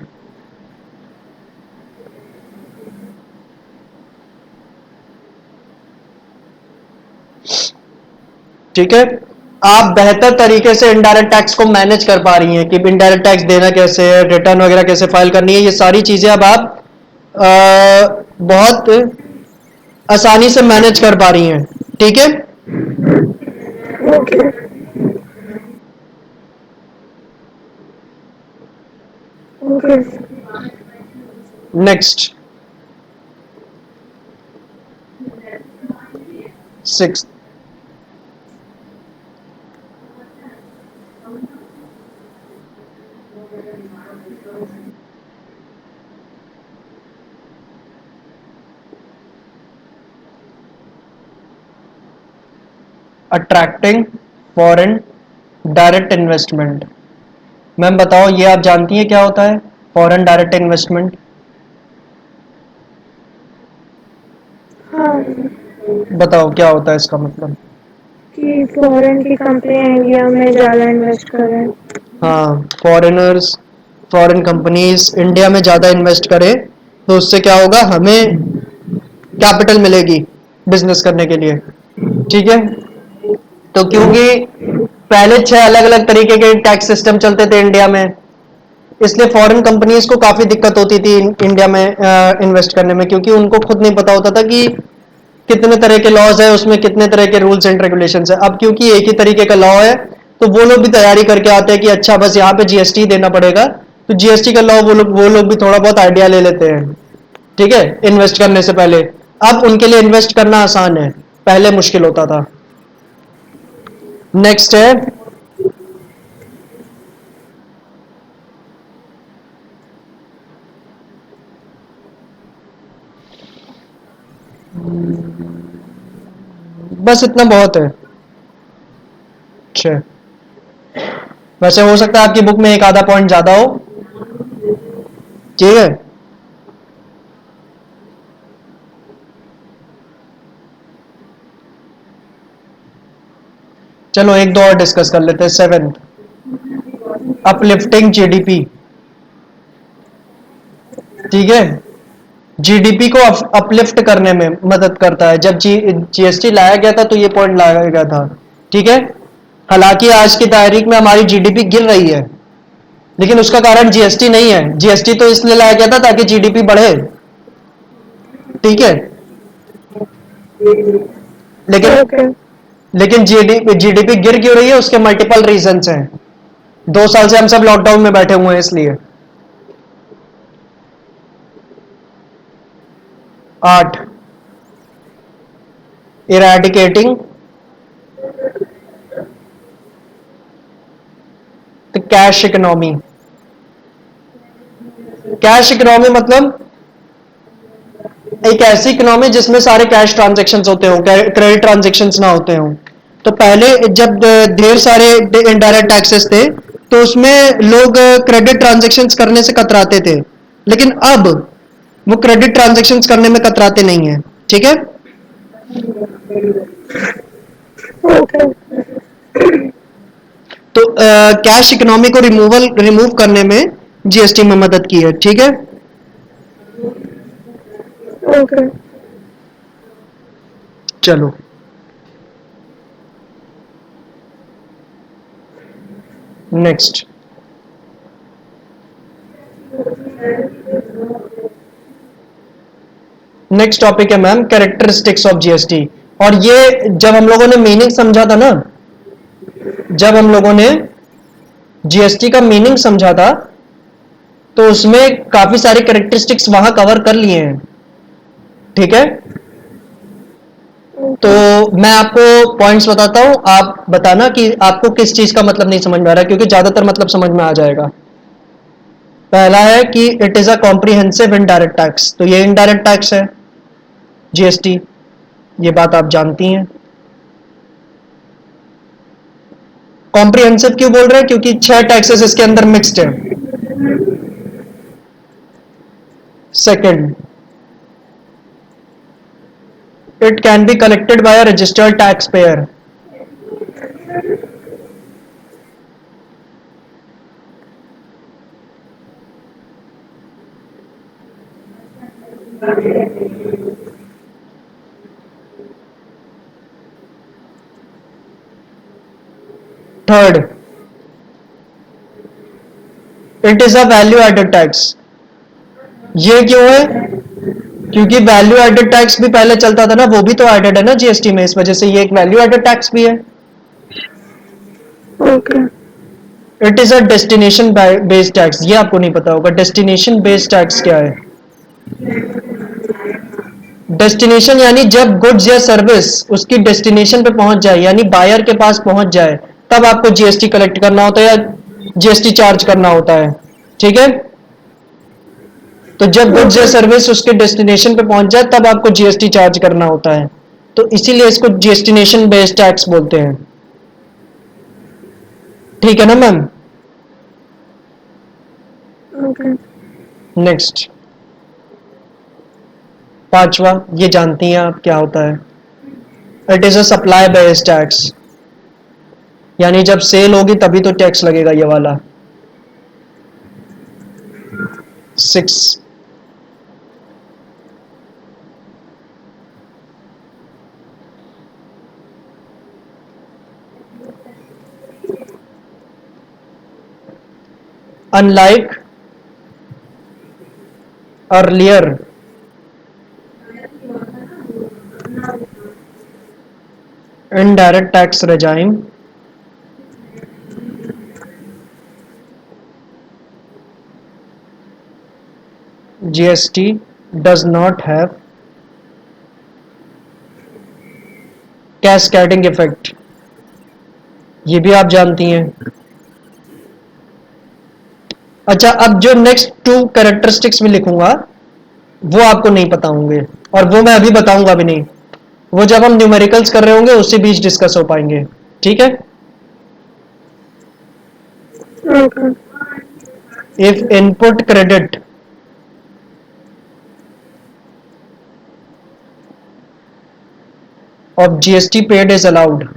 ठीक है, आप बेहतर तरीके से इनडायरेक्ट टैक्स को मैनेज कर पा रही हैं कि इनडायरेक्ट टैक्स देना कैसे है, रिटर्न वगैरह कैसे फाइल करनी है, ये सारी चीजें अब आप बहुत आसानी से मैनेज कर पा रही हैं। ठीक है, okay. Okay. Next 6, attracting foreign direct investment. Ma'am बताओ, ये आप जानती हैं क्या होता है फॉरेन डायरेक्ट इन्वेस्टमेंट? हाँ, बताओ क्या होता है इसका मतलब। कि फॉरेन की कंपनियां इंडिया में ज़्यादा इन्वेस्ट कर रहे हैं। हाँ, फॉरेनर्स, फॉरेन कंपनीज इंडिया में ज़्यादा इन्वेस्ट करें तो उससे क्या होगा, हमें कैपिटल मिलेगी बिजनेस करने के लिए। ठीक है, तो क्योंकि पहले 6 अलग अलग तरीके के टैक्स सिस्टम चलते थे इंडिया में, इसलिए फॉरेन कंपनीज को काफ़ी दिक्कत होती थी इंडिया में इन्वेस्ट करने में, क्योंकि उनको खुद नहीं पता होता था कि कितने तरह के लॉज है उसमें, कितने तरह के रूल्स एंड रेगुलेशंस है। अब क्योंकि एक ही तरीके का लॉ है, तो वो लोग भी तैयारी करके आते हैं कि अच्छा बस यहाँ पे जीएसटी देना पड़ेगा, तो जीएसटी का लॉ वो लोग भी थोड़ा बहुत आइडिया ले लेते हैं। ठीक है, इन्वेस्ट करने से पहले। अब उनके लिए इन्वेस्ट करना आसान है, पहले मुश्किल होता था। नेक्स्ट है बस इतना बहुत है। अच्छा, वैसे हो सकता है आपकी बुक में एक आधा पॉइंट ज्यादा हो। ठीक है। चलो एक दो और डिस्कस कर लेते हैं। 7th, uplifting GDP. ठीक है, जीडीपी को अपलिफ्ट करने में मदद करता है। जब जीएसटी लाया गया था तो ये पॉइंट लाया गया था। ठीक है, हालांकि आज की तारीख में हमारी जीडीपी गिर रही है, लेकिन उसका कारण जीएसटी नहीं है। जीएसटी तो इसलिए लाया गया था ताकि जीडीपी बढ़े। ठीक है, लेकिन ओके। लेकिन जीडीपी गिर क्यों रही है, उसके मल्टीपल रीजंस हैं। 2 साल से हम सब लॉकडाउन में बैठे हुए हैं इसलिए। 8, eradicating the cash economy. Cash economy मतलब एक ऐसी इकोनॉमी जिसमें सारे कैश ट्रांजैक्शंस होते हो, क्रेडिट ट्रांजैक्शंस ना होते हो। तो पहले जब ढेर सारे इनडायरेक्ट टैक्सेस थे तो उसमें लोग क्रेडिट ट्रांजैक्शंस करने से कतराते थे, लेकिन अब वो क्रेडिट ट्रांजैक्शंस करने में कतराते नहीं है। ठीक है, ओके। तो कैश इकोनॉमी को रिमूव करने में जीएसटी में मदद की है। ठीक है, ओके। चलो नेक्स्ट। नेक्स्ट टॉपिक है मैम कैरेक्टरिस्टिक्स ऑफ जीएसटी। और ये जब हम लोगों ने मीनिंग समझा था ना, जब हम लोगों ने जीएसटी का मीनिंग समझा था तो उसमें काफी सारे कैरेक्टरिस्टिक्स वहां कवर कर लिए हैं। ठीक है, तो मैं आपको पॉइंट्स बताता हूं, आप बताना कि आपको किस चीज का मतलब नहीं समझ में आ रहा है, क्योंकि ज्यादातर मतलब समझ में आ जाएगा। पहला है कि it is a comprehensive indirect tax. तो ये इनडायरेक्ट टैक्स है जीएसटी, ये बात आप जानती हैं। कॉम्प्रिहेंसिव क्यों बोल रहे हैं, क्योंकि 6 टैक्सेस इसके अंदर मिक्स्ड है। Second, it can be collected by a registered tax payer. Third, it is a value added tax. ये क्यों है, क्योंकि वैल्यू एडेड टैक्स भी पहले चलता था ना, वो भी तो एडेड है ना जीएसटी में, इस वजह से ये एक वैल्यू एडेड टैक्स भी है। Okay. It is a destination based tax. ये आपको नहीं पता होगा, डेस्टिनेशन बेस्ड टैक्स क्या है। डेस्टिनेशन यानी जब गुड्स या सर्विस उसकी डेस्टिनेशन पे पहुंच जाए, यानी बायर के पास पहुंच जाए, तब आपको जीएसटी कलेक्ट करना होता है या जीएसटी चार्ज करना होता है। ठीक है, तो जब गुड्स या सर्विस उसके डेस्टिनेशन पे पहुंच जाए तब आपको जीएसटी चार्ज करना होता है। तो इसीलिए इसको डेस्टिनेशन बेस्ड टैक्स बोलते हैं। ठीक है ना मैम। ओके। नेक्स्ट, पांचवा, ये जानती हैं आप क्या होता है। It is a supply based tax, यानी जब सेल होगी तभी तो टैक्स लगेगा ये वाला। 6, unlike earlier indirect tax regime, GST does not have cascading effect। ये भी आप जानती हैं। अच्छा, अब जो नेक्स्ट 2 कैरेक्टरिस्टिक्स में लिखूंगा वो आपको नहीं पता होंगे, और वो मैं अभी बताऊंगा भी नहीं, वो जब हम न्यूमेरिकल्स कर रहे होंगे उसी बीच डिस्कस हो पाएंगे। ठीक है, okay. If input credit of GST paid is allowed.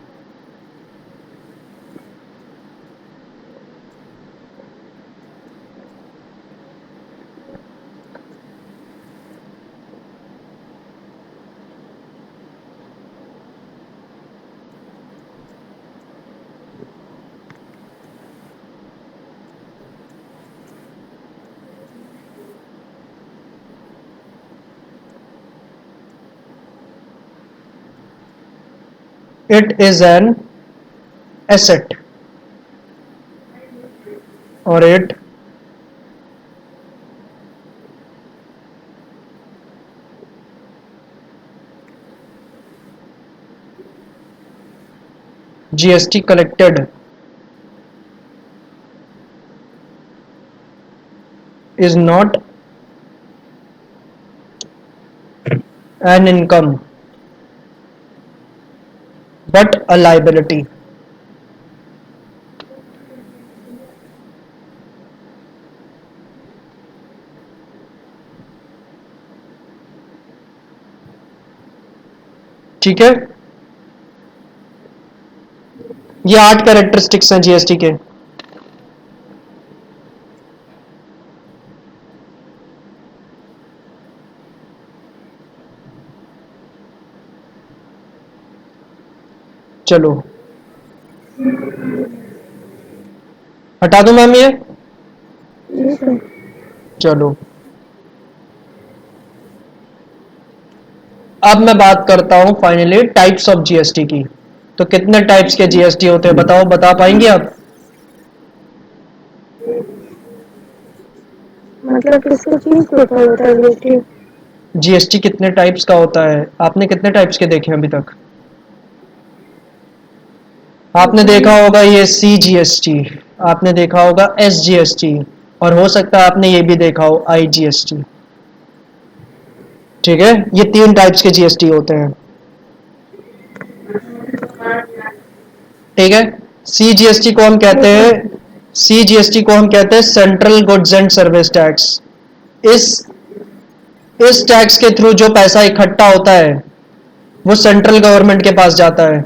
It is an asset, or it GST collected is not an income but a liability. ठीक है, ये 8 कैरेक्टरिस्टिक्स हैं जीएसटी के. चलो हटा दूं मैम ये. चलो अब मैं बात करता हूं फाइनली टाइप्स ऑफ जीएसटी की. तो कितने टाइप्स के जीएसटी होते हैं बताओ, बता पाएंगे आप? मतलब किसको चीज को क्या होता है जीएसटी? जीएसटी कितने टाइप्स का होता है? आपने कितने टाइप्स के देखे अभी तक? आपने देखा होगा ये सीजीएसटी, आपने देखा होगा एसजीएसटी, और हो सकता है आपने ये भी देखा हो आईजीएसटी. ठीक है, ये 3 टाइप्स के जीएसटी होते हैं. ठीक है, सीजीएसटी को हम कहते हैं, सीजीएसटी को हम कहते हैं central goods and service tax. इस इस टैक्स के थ्रू जो पैसा इकट्ठा होता है वो सेंट्रल गवर्नमेंट के पास जाता है.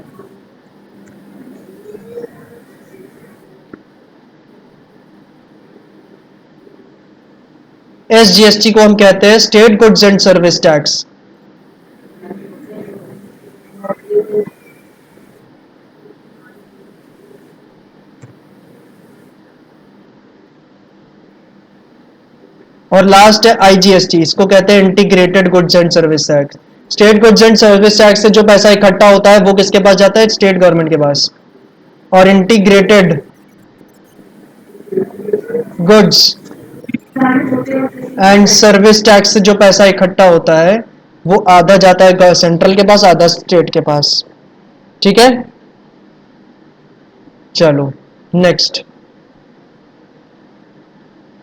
एसजीएसटी को हम कहते हैं state goods and service tax. और लास्ट है आईजीएसटी, इसको कहते हैं integrated goods and service tax. State goods and service tax से जो पैसा इकट्ठा होता है वो किसके पास जाता है? स्टेट गवर्नमेंट के पास. और integrated goods and service tax से जो पैसा इकट्ठा होता है वो आधा जाता है सेंट्रल के पास, आधा स्टेट के पास. ठीक है, चलो नेक्स्ट.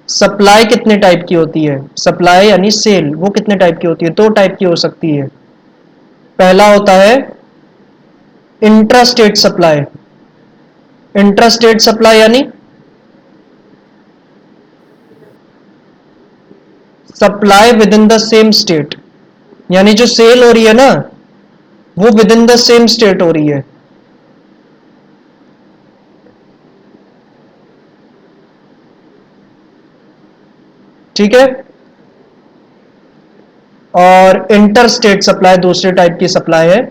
सप्लाई कितने टाइप की होती है? सप्लाई यानी सेल, वो कितने टाइप की होती है? 2 टाइप की हो सकती है. पहला होता है intra state supply. Intra state supply यानी supply within the same state, यानी जो सेल हो रही है ना वो within the same state हो रही है. ठीक है, और इंटर स्टेट सप्लाई दूसरे टाइप की सप्लाई है.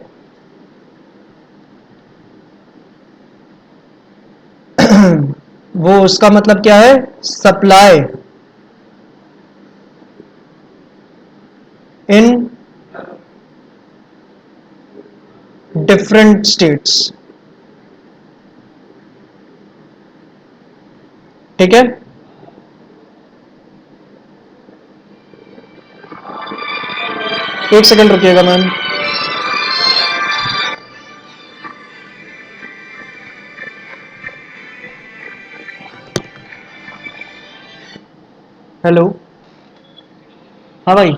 वो उसका मतलब क्या है? Supply in different states. ठीक है, एक सेकंड रुकिएगा मैम. हेलो, हाँ भाई.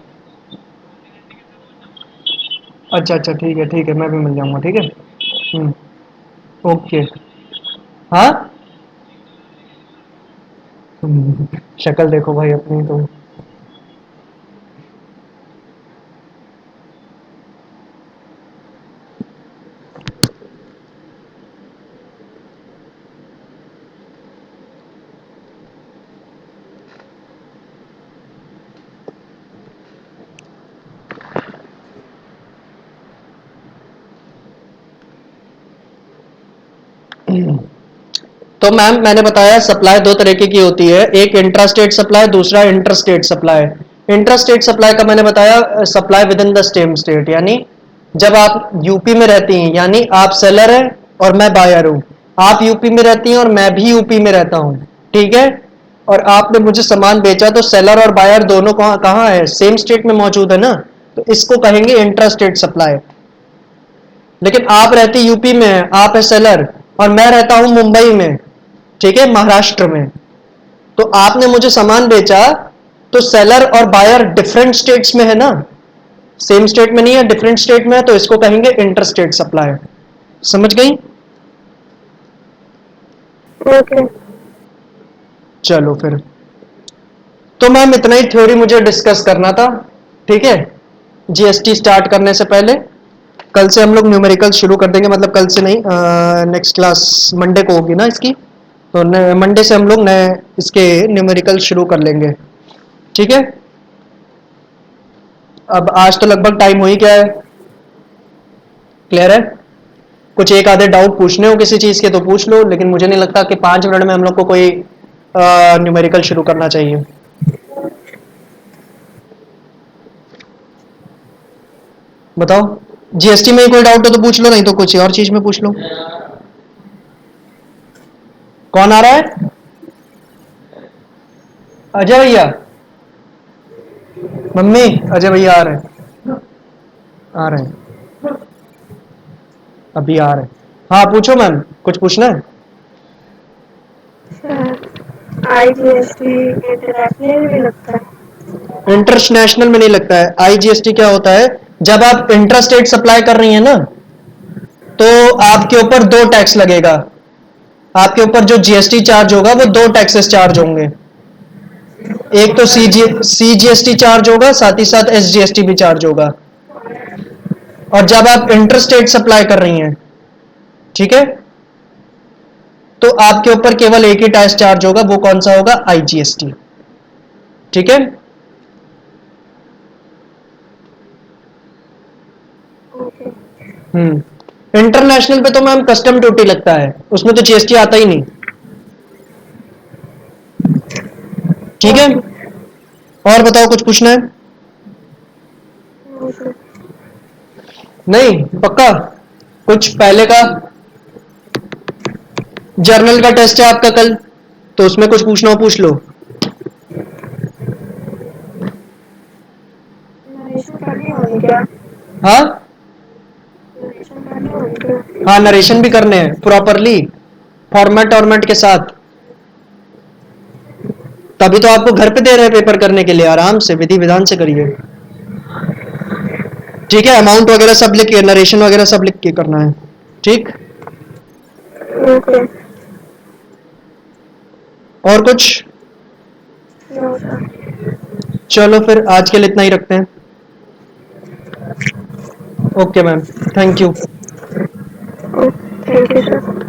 अच्छा अच्छा, ठीक है, मैं भी मिल जाऊंगा. ठीक है, ओके. हाँ, शक्ल देखो भाई अपनी तो. तो मैम मैंने बताया सप्लाई दो तरीके की होती है, एक इंट्रास्टेट सप्लाई, दूसरा इंटरस्टेट सप्लाई। इंट्रास्टेट सप्लाई का मैंने बताया supply within the same state, यानी जब आप यूपी में रहती हैं, यानी आप सेलर हैं और मैं बायर हूं, आप यूपी में रहती हैं और मैं भी यूपी में रहता हूं, ठीक है, और आपने मुझे सामान बेचा, तो सेलर और बायर दोनों कहां कहां है, सेम स्टेट में मौजूद है ना, तो इसको कहेंगे इंट्रास्टेट सप्लाई। लेकिन आप रहती यूपी में है, आप है सेलर, और मैं रहता हूं मुंबई में, ठीक है, महाराष्ट्र में, तो आपने मुझे सामान बेचा, तो सेलर और बायर डिफरेंट स्टेट्स में है ना, सेम स्टेट में नहीं है, डिफरेंट स्टेट में है, तो इसको कहेंगे इंटरस्टेट सप्लाई। समझ गई? ओके। चलो फिर, तो मैम इतना ही थ्योरी मुझे डिस्कस करना था, ठीक है, जीएसटी स्टार्ट करने से पहले। कल से हम लोग न्यूमेरिकल शुरू कर देंगे, मतलब कल से नहीं, नेक्स्ट क्लास मंडे को होगी ना इसकी, तो मंडे से हम लोग नए इसके न्यूमेरिकल शुरू कर लेंगे, ठीक है। अब आज तो लगभग टाइम हो ही गया है, क्लियर है? कुछ एक आधे डाउट पूछने हो किसी चीज के तो पूछ लो, लेकिन मुझे नहीं लगता कि 5 मिनट में हम लोग को कोई न्यूमेरिकल शुरू करना चाहिए। बताओ, जीएसटी में कोई डाउट हो तो पूछ लो, नहीं तो कुछ और चीज में पूछ लो। कौन आ रहा है? अजय भैया, मम्मी, अजय भैया आ रहे हैं, आ रहे हैं, अभी आ रहे हैं। हाँ पूछो मैम, कुछ पूछना है? आईजीएसटी इंटरनेशनल भी लगता है? इंटरनेशनल में नहीं लगता है। आईजीएसटी क्या होता है, जब आप इंट्रास्टेट सप्लाई कर रही हैं ना, तो आपके ऊपर दो टैक्स लगेगा, आपके ऊपर जो जीएसटी चार्ज होगा वो दो टैक्सेस चार्ज होंगे, एक तो सीजीएसटी चार्ज होगा, साथ ही साथ एसजीएसटी भी चार्ज होगा। और जब आप इंटरस्टेट सप्लाई कर रही हैं, ठीक है, तो आपके ऊपर केवल एक ही टैक्स चार्ज होगा, वो कौन सा होगा? आईजीएसटी, ठीक है। ओके। इंटरनेशनल पे तो मैम कस्टम ड्यूटी लगता है, उसमें तो जीएसटी आता ही नहीं, ठीक है। और बताओ, कुछ पूछना है? नहीं पक्का? कुछ पहले का जर्नल का टेस्ट है आपका कल, तो उसमें कुछ पूछना हो पूछ लो। नरेशन करनी होगी क्या? हाँ नरेशन करनी होगी क्या? हाँ, नरेशन भी करने हैं प्रॉपरली, फॉर्मेट ऑर्मेट के साथ, तभी तो आपको घर पे दे रहे हैं पेपर करने के लिए, आराम से विधि विधान से करिए, ठीक है। अमाउंट वगैरह सब लिख के, नरेशन वगैरह सब लिख के करना है, ठीक। ओके। और कुछ? No sir. चलो फिर आज के लिए इतना ही रखते हैं। Okay ma'am, thank you. Thank you sir.